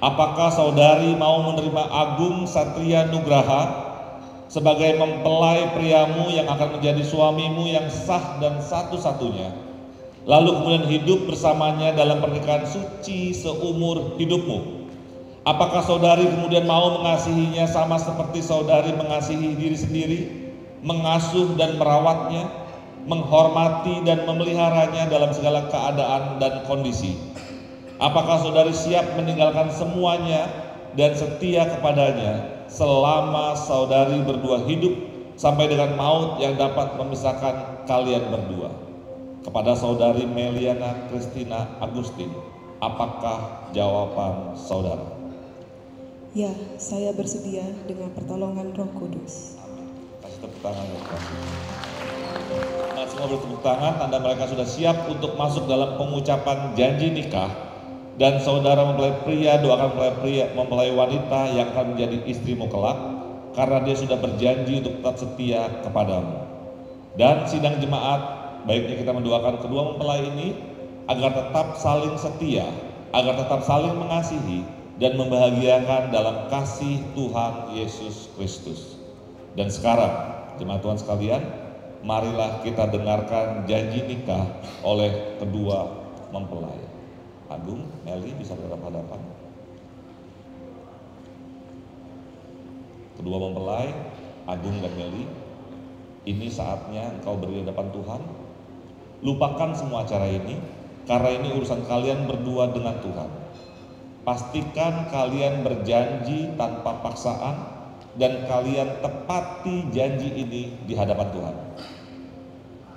Apakah saudari mau menerima Agung Satria Nugraha sebagai mempelai priamu yang akan menjadi suamimu yang sah dan satu-satunya, lalu kemudian hidup bersamanya dalam pernikahan suci seumur hidupmu? Apakah saudari kemudian mau mengasihinya sama seperti saudari mengasihi diri sendiri, mengasuh dan merawatnya, menghormati dan memeliharanya dalam segala keadaan dan kondisi? Apakah saudari siap meninggalkan semuanya dan setia kepadanya selama saudari berdua hidup sampai dengan maut yang dapat memisahkan kalian berdua? Kepada Saudari Meliana Christina Agustin, apakah jawaban saudara? Ya, saya bersedia dengan pertolongan Roh Kudus. Amin. Kasih tepuk tangan ya. Nah, semua bertepuk tangan, tanda mereka sudah siap untuk masuk dalam pengucapan janji nikah. Dan saudara mempelai pria doakan mempelai wanita yang akan menjadi istrimu kelak, karena dia sudah berjanji untuk tetap setia kepadamu. Dan sidang jemaat, baiknya kita mendoakan kedua mempelai ini agar tetap saling setia, agar tetap saling mengasihi dan membahagiakan dalam kasih Tuhan Yesus Kristus. Dan sekarang, jemaat Tuhan sekalian, marilah kita dengarkan janji nikah oleh kedua mempelai. Agung, Meli bisa berhadapan. Kedua mempelai, Agung dan Meli, ini saatnya engkau berdiri di hadapan Tuhan. Lupakan semua acara ini, karena ini urusan kalian berdua dengan Tuhan. Pastikan kalian berjanji tanpa paksaan dan kalian tepati janji ini di hadapan Tuhan.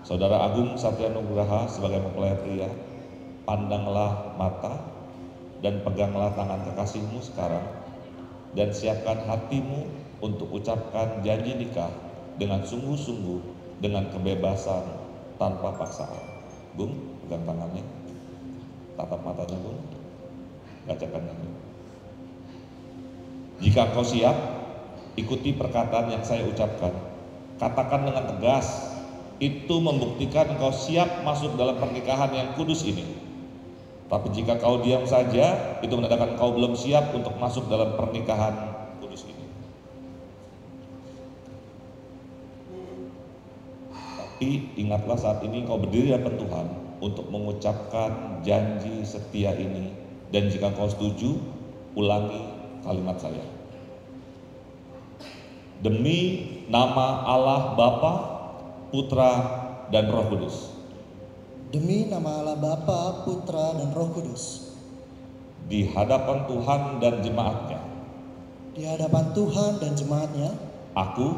Saudara Agung Satria Nugraha sebagai mempelai pria, pandanglah mata dan peganglah tangan kekasihmu sekarang dan siapkan hatimu untuk ucapkan janji nikah dengan sungguh-sungguh, dengan kebebasan tanpa paksaan. Bung, pegang tangannya, tatap matanya Bung, bacakan ini. Jika kau siap, ikuti perkataan yang saya ucapkan. Katakan dengan tegas, itu membuktikan kau siap masuk dalam pernikahan yang kudus ini. Tapi jika kau diam saja, itu menandakan kau belum siap untuk masuk dalam pernikahan kudus ini. Tapi ingatlah saat ini kau berdiri di hadapan Tuhan untuk mengucapkan janji setia ini. Dan jika kau setuju, ulangi kalimat saya. Demi nama Allah Bapa, Putra, dan Roh Kudus. Demi nama Allah Bapa, Putra, dan Roh Kudus. Di hadapan Tuhan dan jemaatnya. Di hadapan Tuhan dan jemaatnya. Aku.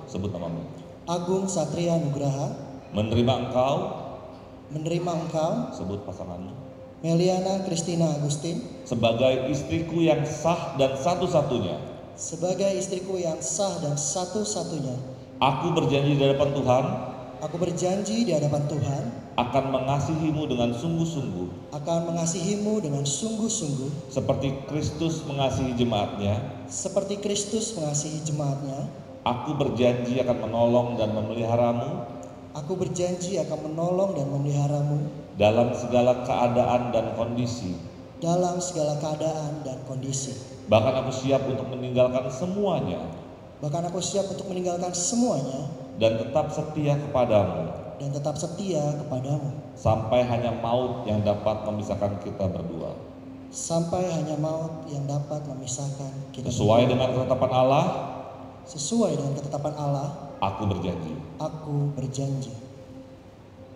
Sebut namamu. Agung Satria Nugraha. Menerima engkau. Sebut pasanganmu. Meliana Christina Agustin. Sebagai istriku yang sah dan satu-satunya. Sebagai istriku yang sah dan satu-satunya. Aku berjanji di hadapan Tuhan. Aku berjanji di hadapan Tuhan akan mengasihimu dengan sungguh-sungguh. Akan mengasihimu dengan sungguh-sungguh. Seperti Kristus mengasihi jemaatnya. Seperti Kristus mengasihi jemaatnya. Aku berjanji akan menolong dan memeliharamu. Aku berjanji akan menolong dan memeliharamu. Dalam segala keadaan dan kondisi. Dalam segala keadaan dan kondisi. Bahkan aku siap untuk meninggalkan semuanya. Bahkan aku siap untuk meninggalkan semuanya. Dan tetap setia kepadamu. Dan tetap setia kepadamu. Sampai hanya maut yang dapat memisahkan kita berdua. Sampai hanya maut yang dapat memisahkan kita Sesuai berdua. dengan ketetapan Allah. Sesuai dengan ketetapan Allah. Aku berjanji. Aku berjanji.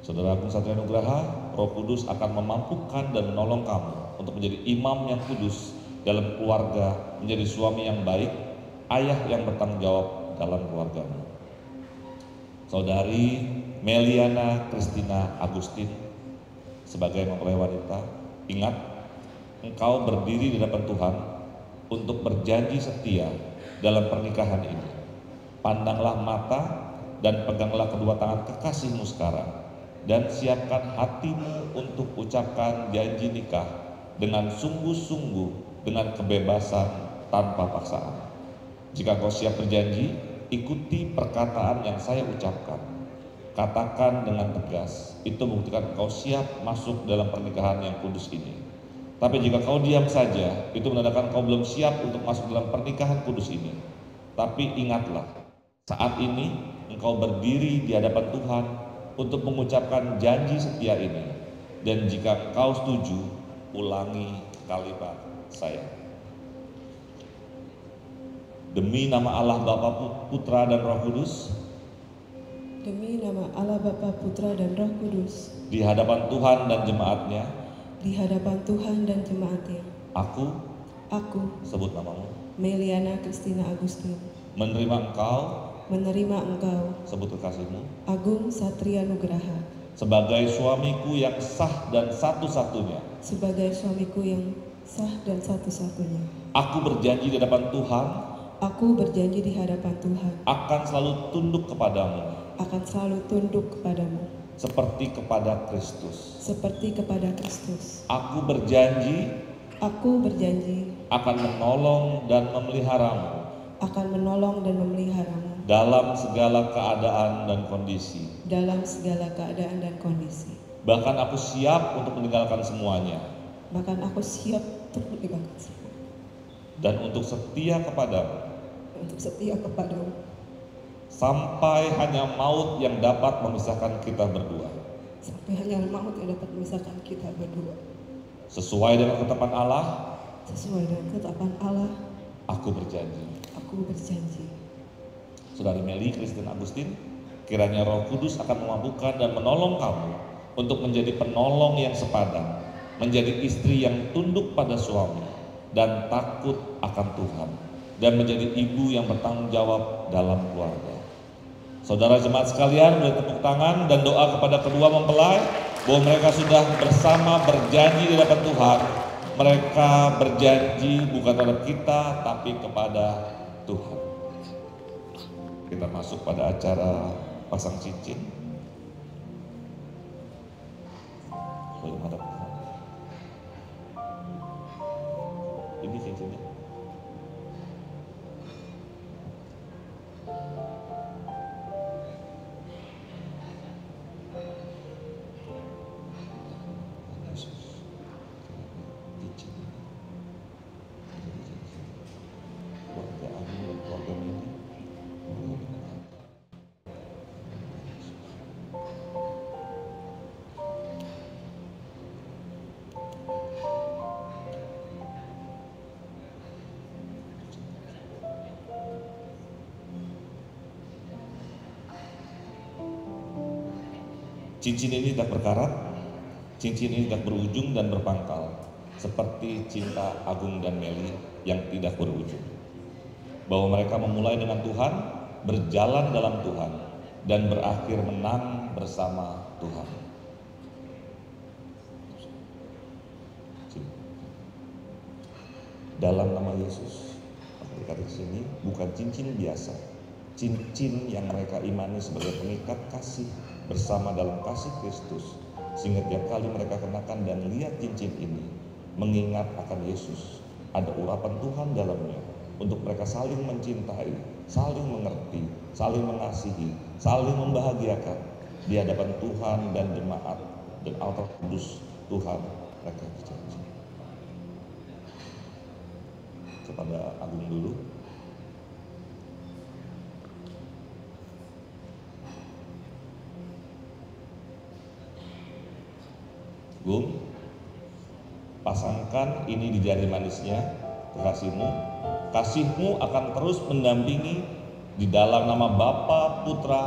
Saudara Agung Satria Nugraha, Roh Kudus akan memampukan dan menolong kamu untuk menjadi imam yang kudus dalam keluarga, menjadi suami yang baik, ayah yang bertanggung jawab dalam keluargamu. Saudari Meliana Christina Agustin, sebagai mempelai wanita, ingat, engkau berdiri di hadapan Tuhan untuk berjanji setia dalam pernikahan ini. Pandanglah mata dan peganglah kedua tangan kekasihmu sekarang, dan siapkan hatimu untuk ucapkan janji nikah dengan sungguh-sungguh, dengan kebebasan tanpa paksaan. Jika kau siap berjanji, ikuti perkataan yang saya ucapkan. Katakan dengan tegas, itu membuktikan kau siap masuk dalam pernikahan yang kudus ini. Tapi jika kau diam saja, itu menandakan kau belum siap untuk masuk dalam pernikahan kudus ini. Tapi ingatlah, saat ini engkau berdiri di hadapan Tuhan untuk mengucapkan janji setia ini. Dan jika engkau setuju, ulangi kalimat saya. Demi nama Allah Bapa, Putra dan Roh Kudus, Demi nama Allah Bapa, Putra dan Roh Kudus, di hadapan Tuhan dan jemaatnya, di hadapan Tuhan dan jemaatnya, aku, sebut namamu, Meliana Christina Agustin, menerima engkau, sebut kekasihmu, Agung Satria Nugraha, sebagai suamiku yang sah dan satu-satunya. sebagai suamiku yang sah dan satu-satunya. Aku berjanji di hadapan Tuhan, Aku berjanji di hadapan Tuhan akan selalu tunduk kepadamu, akan selalu tunduk kepadamu, seperti kepada Kristus. seperti kepada Kristus. Aku berjanji Aku berjanji akan menolong dan memeliharamu akan menolong dan memeliharamu dalam segala keadaan dan kondisi. dalam segala keadaan dan kondisi. Bahkan aku siap untuk meninggalkan semuanya Bahkan aku siap untuk meninggalkan semua, dan untuk setia kepadamu untuk setia kepadamu, sampai hanya maut yang dapat memisahkan kita berdua. sampai hanya maut yang dapat memisahkan kita berdua. Sesuai dengan ketetapan Allah, Sesuai dengan ketetapan Allah, aku berjanji. aku berjanji. Saudari Meli Christine Agustin, kiranya Roh Kudus akan memampukan dan menolong kamu untuk menjadi penolong yang sepadan, menjadi istri yang tunduk pada suami dan takut akan Tuhan, dan menjadi ibu yang bertanggung jawab dalam keluarga. Saudara jemaat sekalian, beri tepuk tangan dan doa kepada kedua mempelai bahwa mereka sudah bersama berjanji di hadapan Tuhan. Mereka berjanji bukan terhadap kita, tapi kepada Tuhan. Kita masuk pada acara pasang cincin. Boleh menghadap ke sana. Ini cincinnya. Cincin ini tidak berkarat, cincin ini tidak berujung dan berpangkal, seperti cinta Agung dan Meli yang tidak berujung. Bahwa mereka memulai dengan Tuhan, berjalan dalam Tuhan, dan berakhir menang bersama Tuhan. Dalam nama Yesus, dekat di sini bukan cincin biasa, cincin yang mereka imani sebagai pengikat kasih bersama dalam kasih Kristus, sehingga tiap kali mereka kenakan dan lihat cincin ini, mengingat akan Yesus, ada urapan Tuhan dalamnya untuk mereka saling mencintai, saling mengerti, saling mengasihi, saling membahagiakan di hadapan Tuhan dan jemaat dan altar kudus Tuhan. Mereka berjanji kepada Agung dulu. Gung, pasangkan ini di jari manisnya kekasihmu. Kasihmu akan terus mendampingi di dalam nama Bapa, Putra,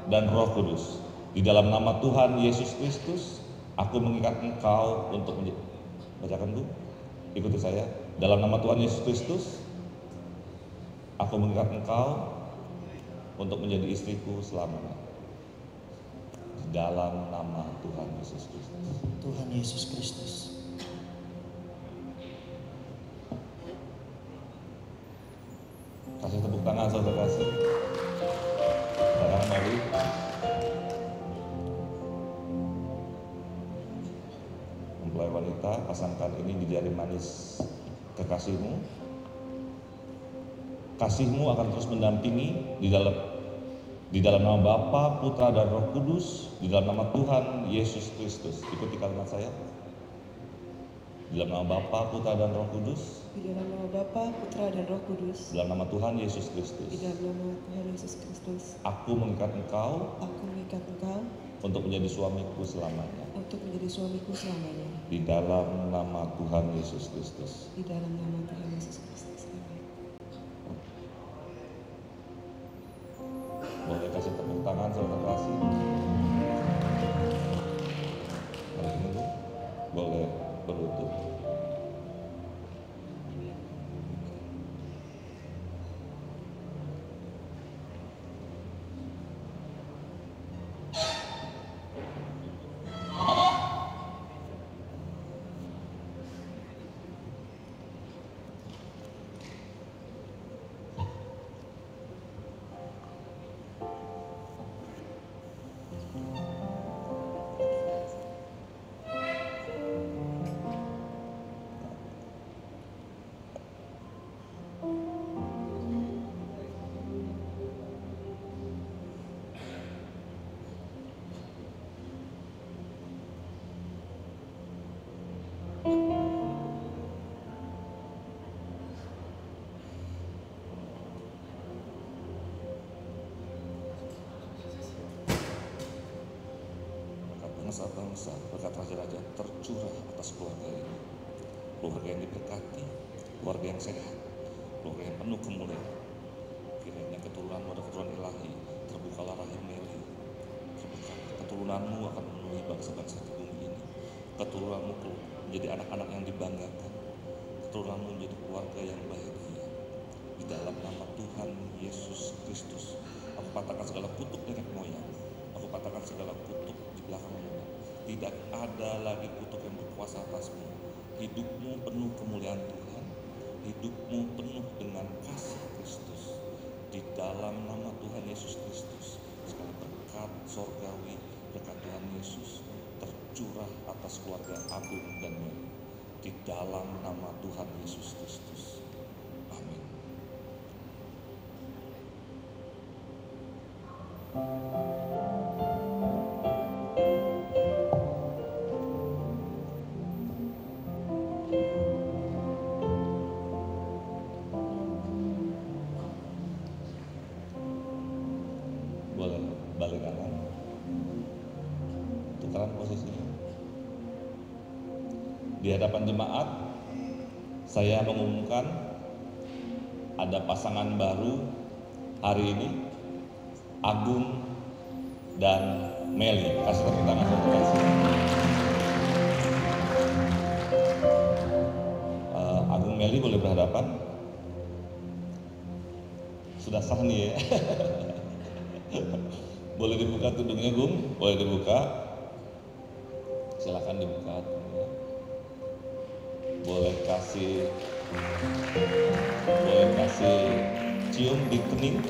dan Roh Kudus. Di dalam nama Tuhan Yesus Kristus, aku mengikat engkau untuk bacakan Bu. Ikuti saya. Dalam nama Tuhan Yesus Kristus, aku mengikat engkau untuk menjadi istriku selamanya. Di dalam nama Tuhan Yesus Kristus. Tuhan Yesus Kristus. Kasih tepuk tangan saudara kasih. Sekarang mari mempelai wanita, pasangkan ini di jari manis kekasihmu. Kasihmu akan terus mendampingi di dalam nama Bapa, Putra, dan Roh Kudus, di dalam nama Tuhan Yesus Kristus. Ikuti kalimat saya. Di dalam nama Bapa, Putra, dan Roh Kudus. Di dalam nama Bapa, Putra, dan Roh Kudus. Di dalam nama Tuhan Yesus Kristus. Di dalam nama Tuhan Yesus Kristus. Aku mengikat engkau Aku mengikat engkau untuk menjadi suamiku selamanya. untuk menjadi suamiku selamanya. Di dalam nama Tuhan Yesus Kristus. Di dalam nama Tuhan Yesus Kristus. Amin. Boleh kasih tepuk tangan saudara kasih. Hari ini Bu, boleh berlutut. Bangsa-bangsa, berkat raja-raja tercurah atas keluarga ini. Keluarga yang diberkati, keluarga yang sehat, keluarga yang penuh kemuliaan. Kiranya keturunanmu ada keturunan ilahi, terbukalah rahim Meli. Terbuka, keturunanmu akan memenuhi bangsa-bangsa di bumi ini. Keturunanmu menjadi anak-anak yang dibanggakan. Keturunanmu menjadi keluarga yang bahagia. Di dalam nama Tuhan Yesus Kristus, aku patahkan segala kutuk nenek moyang. Aku patahkan segala kutuk di belakangmu. Tidak ada lagi kutuk yang berkuasa atasmu. Hidupmu penuh kemuliaan Tuhan. Hidupmu penuh dengan kasih Kristus. Di dalam nama Tuhan Yesus Kristus, segala berkat sorgawi, berkat Tuhan Yesus tercurah atas keluarga Agung dan Meli. Di dalam nama Tuhan Yesus Kristus. Amin. Boleh balik kanan, tukaran posisinya. Di hadapan jemaat, saya mengumumkan ada pasangan baru hari ini, Agung dan Meli. Kasih tepuk tangan saudara. Agung Meli boleh berhadapan. Sudah sah nih ya. Boleh dibuka tudungnya Gung, boleh dibuka. Silakan dibuka. Boleh kasih cium di kening,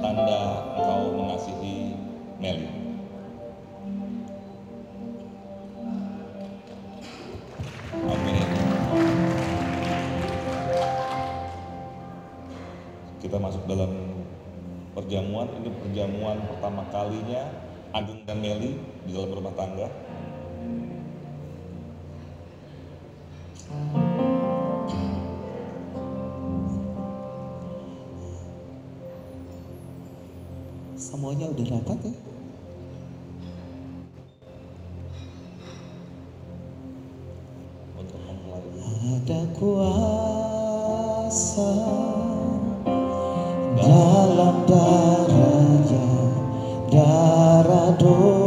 tanda engkau mengasihi Meli. Amin. Kita masuk dalam perjamuan. Ini perjamuan pertama kalinya Agung dan Meli di dalam rumah tangga. Semuanya udah rapat ya? Untuk mempelai. Ada kuasa dalam darahnya, darah domba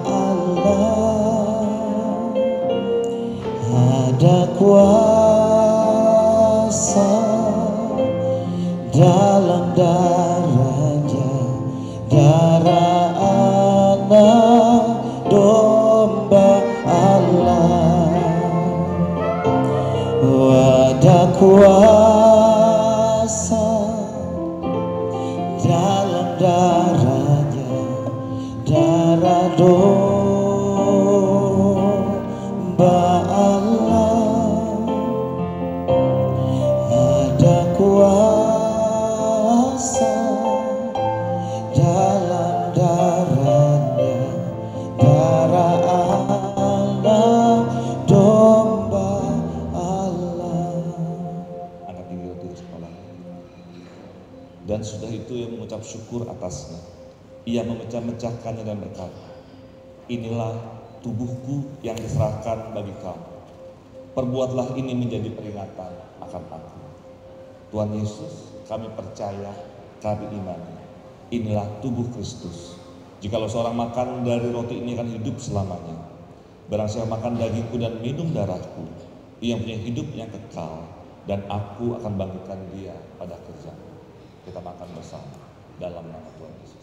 Allah. Ada kuasa dalam darahnya, darah anak domba Allah. Ada kuasa dalam darahnya, darah domba Allah. Ada kuasa dalam darahnya, darah anak domba Allah. Anak tinggal di sekolah. Dan sudah itu ia mengucap syukur atasnya. Ia memecah-mecahkannya dan berkata, inilah tubuhku yang diserahkan bagi kamu. Perbuatlah ini menjadi peringatan akan aku. Tuhan Yesus, kami percaya, kami imani. Inilah tubuh Kristus. Jikalau seorang makan dari roti ini akan hidup selamanya. Barang siapa makan dagingku dan minum darahku, ia punya hidup yang kekal, dan aku akan bangkitkan dia pada kerjanya. Kita makan bersama dalam nama Tuhan Yesus.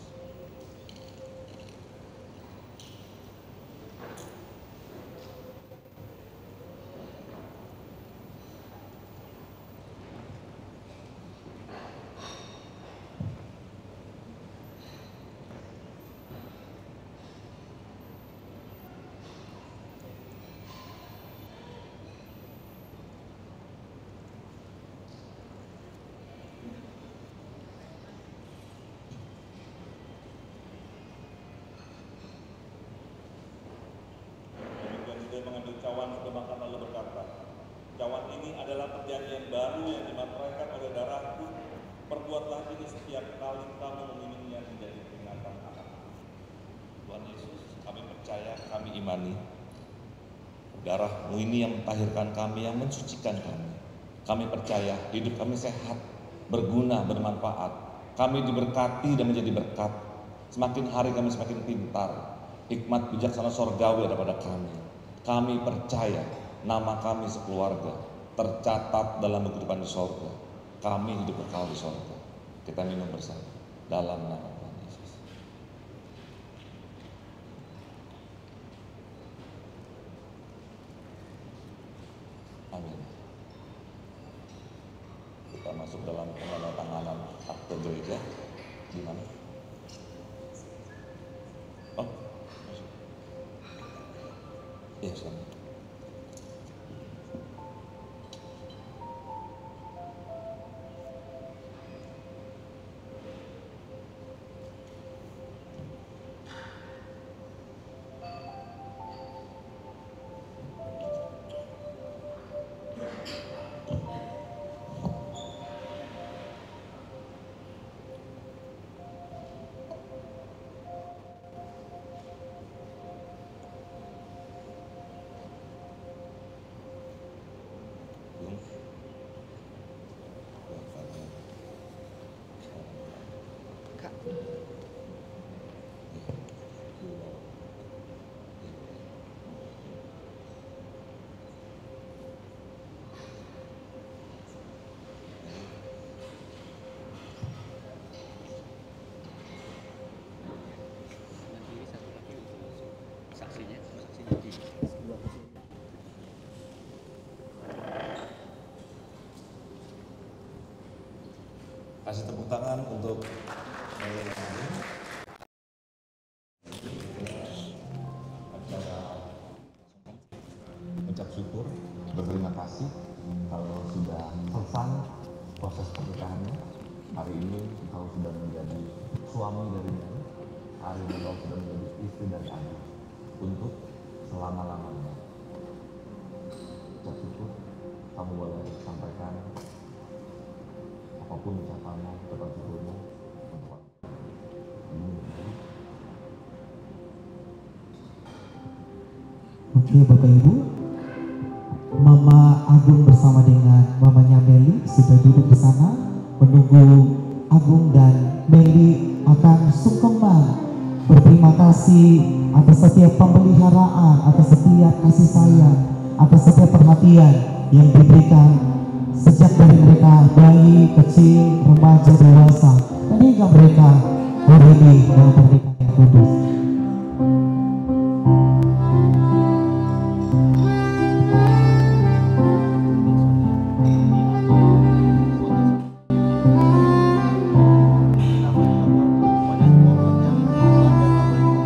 Dia mengambil cawan sudah makan lalu berkata, cawan ini adalah perjanjian baru yang dimateraikan oleh darahku. Perbuatlah ini setiap kali kamu meminumnya menjadi peringatan akan aku. Tuhan Yesus, kami percaya, kami imani. Darah-Mu ini yang mentahirkan kami, yang mensucikan kami. Kami percaya hidup kami sehat, berguna, bermanfaat. Kami diberkati dan menjadi berkat. Semakin hari kami semakin pintar. Hikmat bijaksana sorgawi ada pada kami. Kami percaya nama kami sekeluarga tercatat dalam buku depan di sorga. Kami hidup kekal di sorga. Kita minum bersama dalam nama Tuhan Yesus. Amin. Kita masuk dalam penandatanganan akte gereja. Di mana? Oh, masuk. Ya, selamat. Kasih tepuk tangan untuk ucap syukur, berterima kasih kalau sudah selesai proses pernikahannya. Hari ini kau sudah menjadi suami dari dia, hari ini kau sudah menjadi istri dari adik untuk selama-lamanya. Ucap syukur, kamu boleh sampaikan apapun ucapanmu, ucapan syukurmu untuk Oke Bapak Ibu, Mama Agung bersama dengan Mamanya Meli sudah duduk di sana menunggu Agung dan Meli akan sungkeman berterima kasih atas setiap pemeliharaan, atas setiap kasih sayang, atas setiap perhatian yang diberikan sejak dari mereka bayi, kecil, remaja, dewasa, dan hingga mereka hari ini dalam pernikahan yang kudus.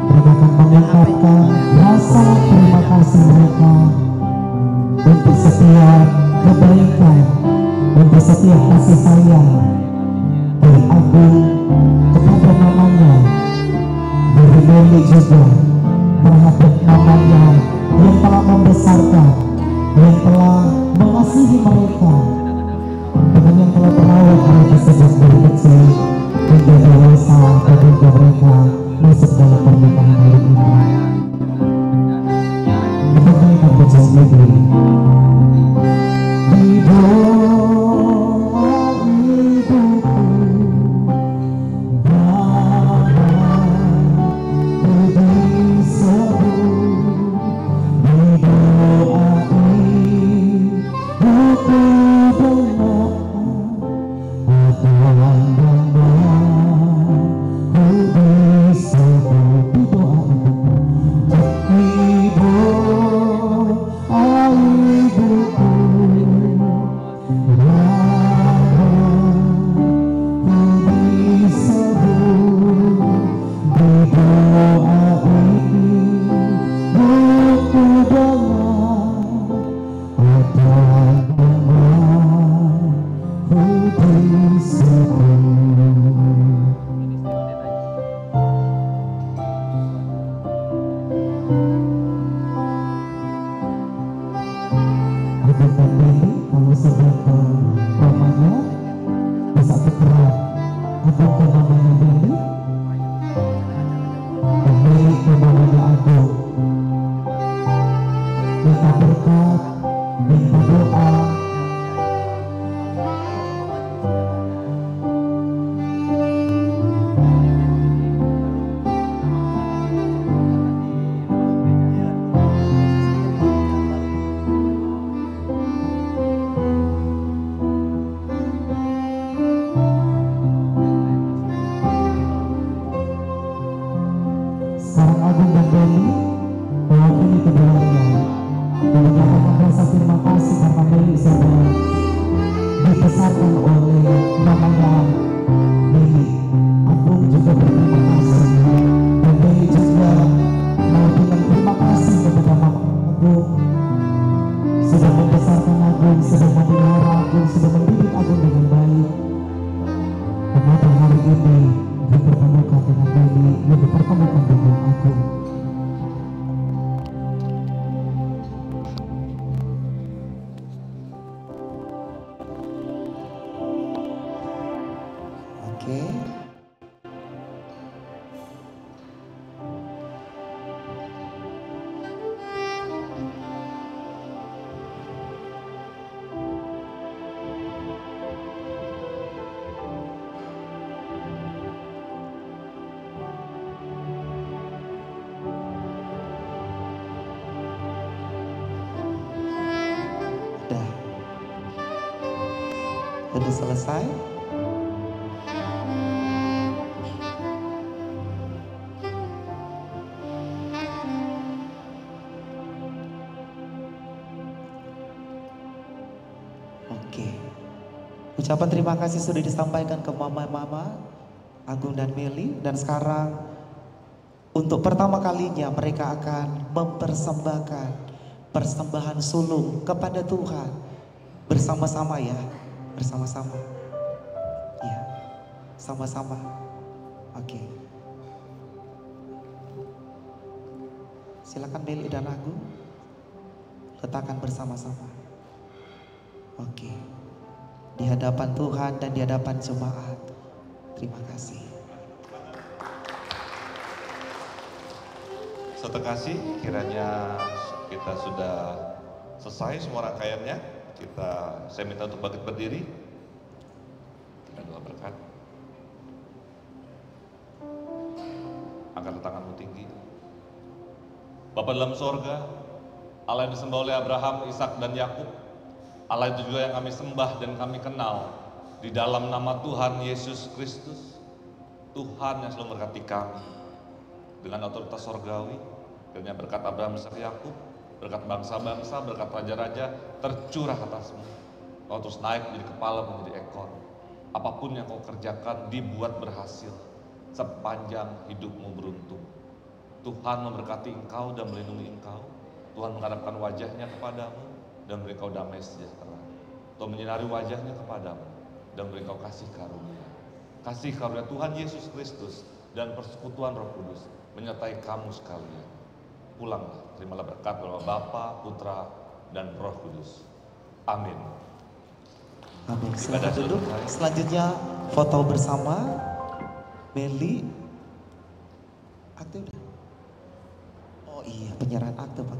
Mereka akan mengungkapkan rasa terima kasih mereka untuk setiap kebaikan, untuk setiap kasih sayang dari Agung kepada mamanya, dari Meli juga terhadap mamanya yang telah membesarkan, yang telah mengasihi mereka, dengan yang telah merawat mereka sejak dari kecil hingga dewasa dan hingga mereka masuk dalam pernikahan hari ini. Kita akan berjanji diri. Di doa ibuku, Bapa, ku disebut. Di doa ibuku dengar, sekarang Agung dan Meli mewakili keduanya menyampaikan rasa terima kasih karena Meli sudah dibesarkan oleh mamanya Meli. Agung juga berterima kasih dan Meli juga mau bilang terima kasih kepada mama Agung sudah membesarkan Agung, sudah memelihara Agung, sudah mendidik Agung dengan baik. Kenapa hari ini dipertemukan dengan Meli, yang dipertemukan dengan Agung. Oke. Udah selesai? Oke. Ucapan terima kasih sudah disampaikan ke mama-mama Agung dan Meli, dan sekarang untuk pertama kalinya mereka akan mempersembahkan persembahan sulung kepada Tuhan bersama-sama ya. Bersama-sama. Ya. Sama-sama. Oke. Silakan Meli dan Agung letakkan bersama-sama. Oke. Di hadapan Tuhan dan di hadapan jemaat. Terima kasih. Saudara kasih, kiranya kita sudah selesai semua rangkaiannya. Saya minta untuk bangkit berdiri. Kita doa berkat. Angkat tanganmu tinggi. Bapa dalam sorga, Allah yang disembah oleh Abraham, Ishak dan Yakub, Allah itu juga yang kami sembah dan kami kenal di dalam nama Tuhan Yesus Kristus. Tuhan yang selalu memberkati kami dengan otoritas sorgawi, kiranya berkat Abraham, Ishak, Yakub, berkat bangsa-bangsa, berkat raja-raja tercurah atasmu. Kau terus naik menjadi kepala, menjadi ekor. Apapun yang kau kerjakan dibuat berhasil sepanjang hidupmu beruntung. Tuhan memberkati engkau dan melindungi engkau. Tuhan menghadapkan wajahnya kepadamu dan beri kau damai sejahtera. Tuhan menyinari wajahnya kepadamu dan beri kau kasih karunia. Kasih karunia Tuhan Yesus Kristus dan persekutuan Roh Kudus menyertai kamu sekalian. Pulanglah, terimalah berkat dari Bapa, Putra, dan Roh Kudus. Amin. Amin. Ibadah Silakan duduk. selesai. Selanjutnya foto bersama Meli. Akte udah? Oh iya, penyerahan akte Pak.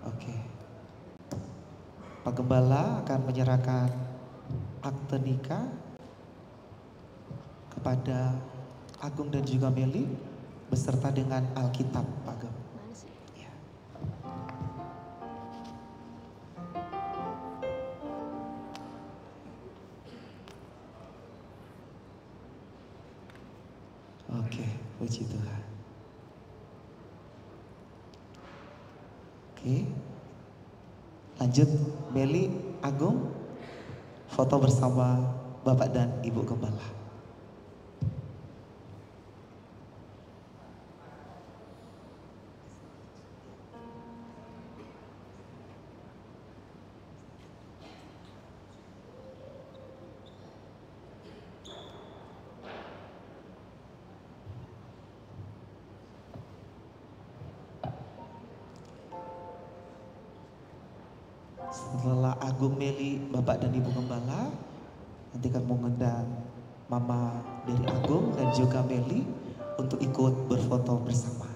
Oke. Pak Gembala akan menyerahkan akte nikah kepada Agung dan juga Meli beserta dengan Alkitab, Pak Gem. Ya. Oke, puji Tuhan. Oke. Lanjut, Meli, Agung, foto bersama Bapak dan Ibu Gembala. Setelah Agung, Meli, Bapak dan Ibu Gembala, nanti akan mengundang Mama dari Agung dan juga Meli untuk ikut berfoto bersama.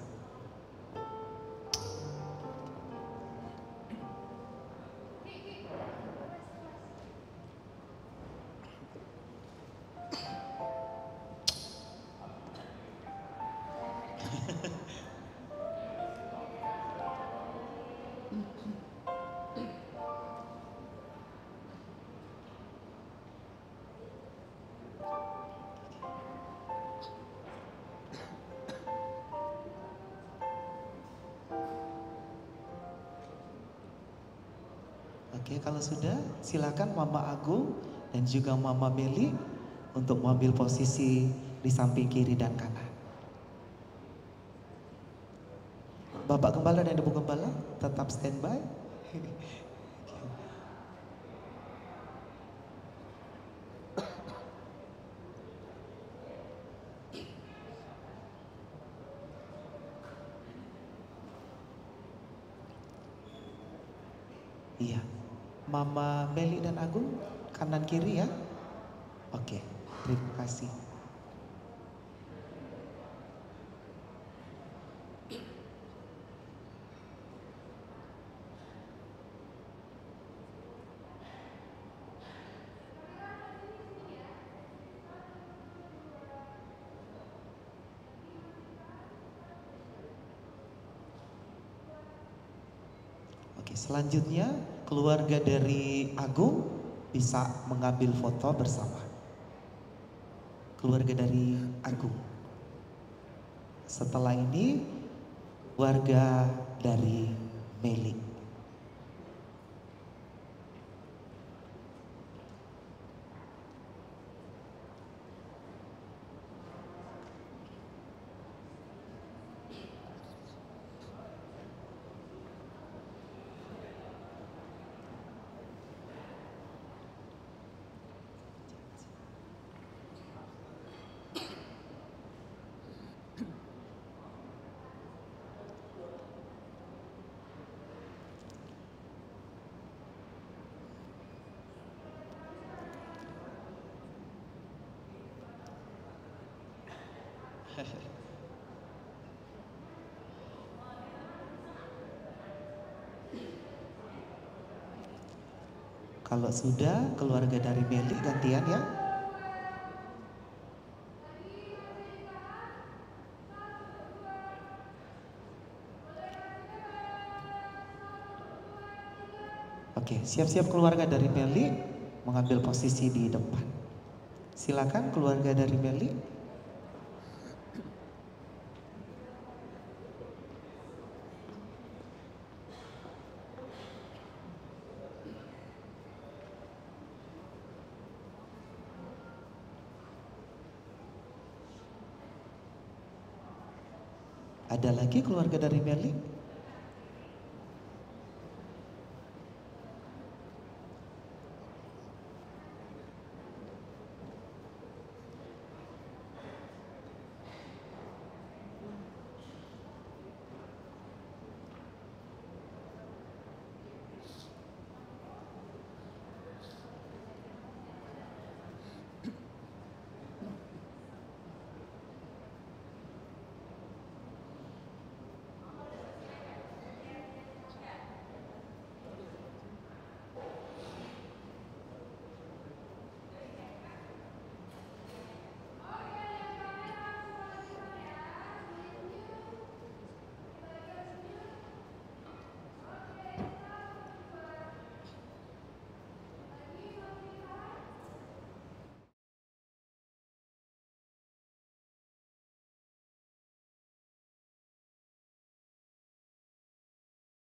Oke, kalau sudah silakan Mama Agung dan juga Mama Meli untuk mengambil posisi di samping kiri dan kanan. Bapak Gembala dan Ibu Gembala tetap standby. Iya. Mama Meli dan Agung kanan kiri ya. Oke, terima kasih. Oke, selanjutnya keluarga dari Agung bisa mengambil foto bersama. Keluarga dari Agung. Setelah ini warga dari Meli. Kalau sudah, keluarga dari Meli gantian ya. Oke, siap-siap keluarga dari Meli mengambil posisi di depan. Silakan keluarga dari Meli. Ada lagi keluarga dari Meli?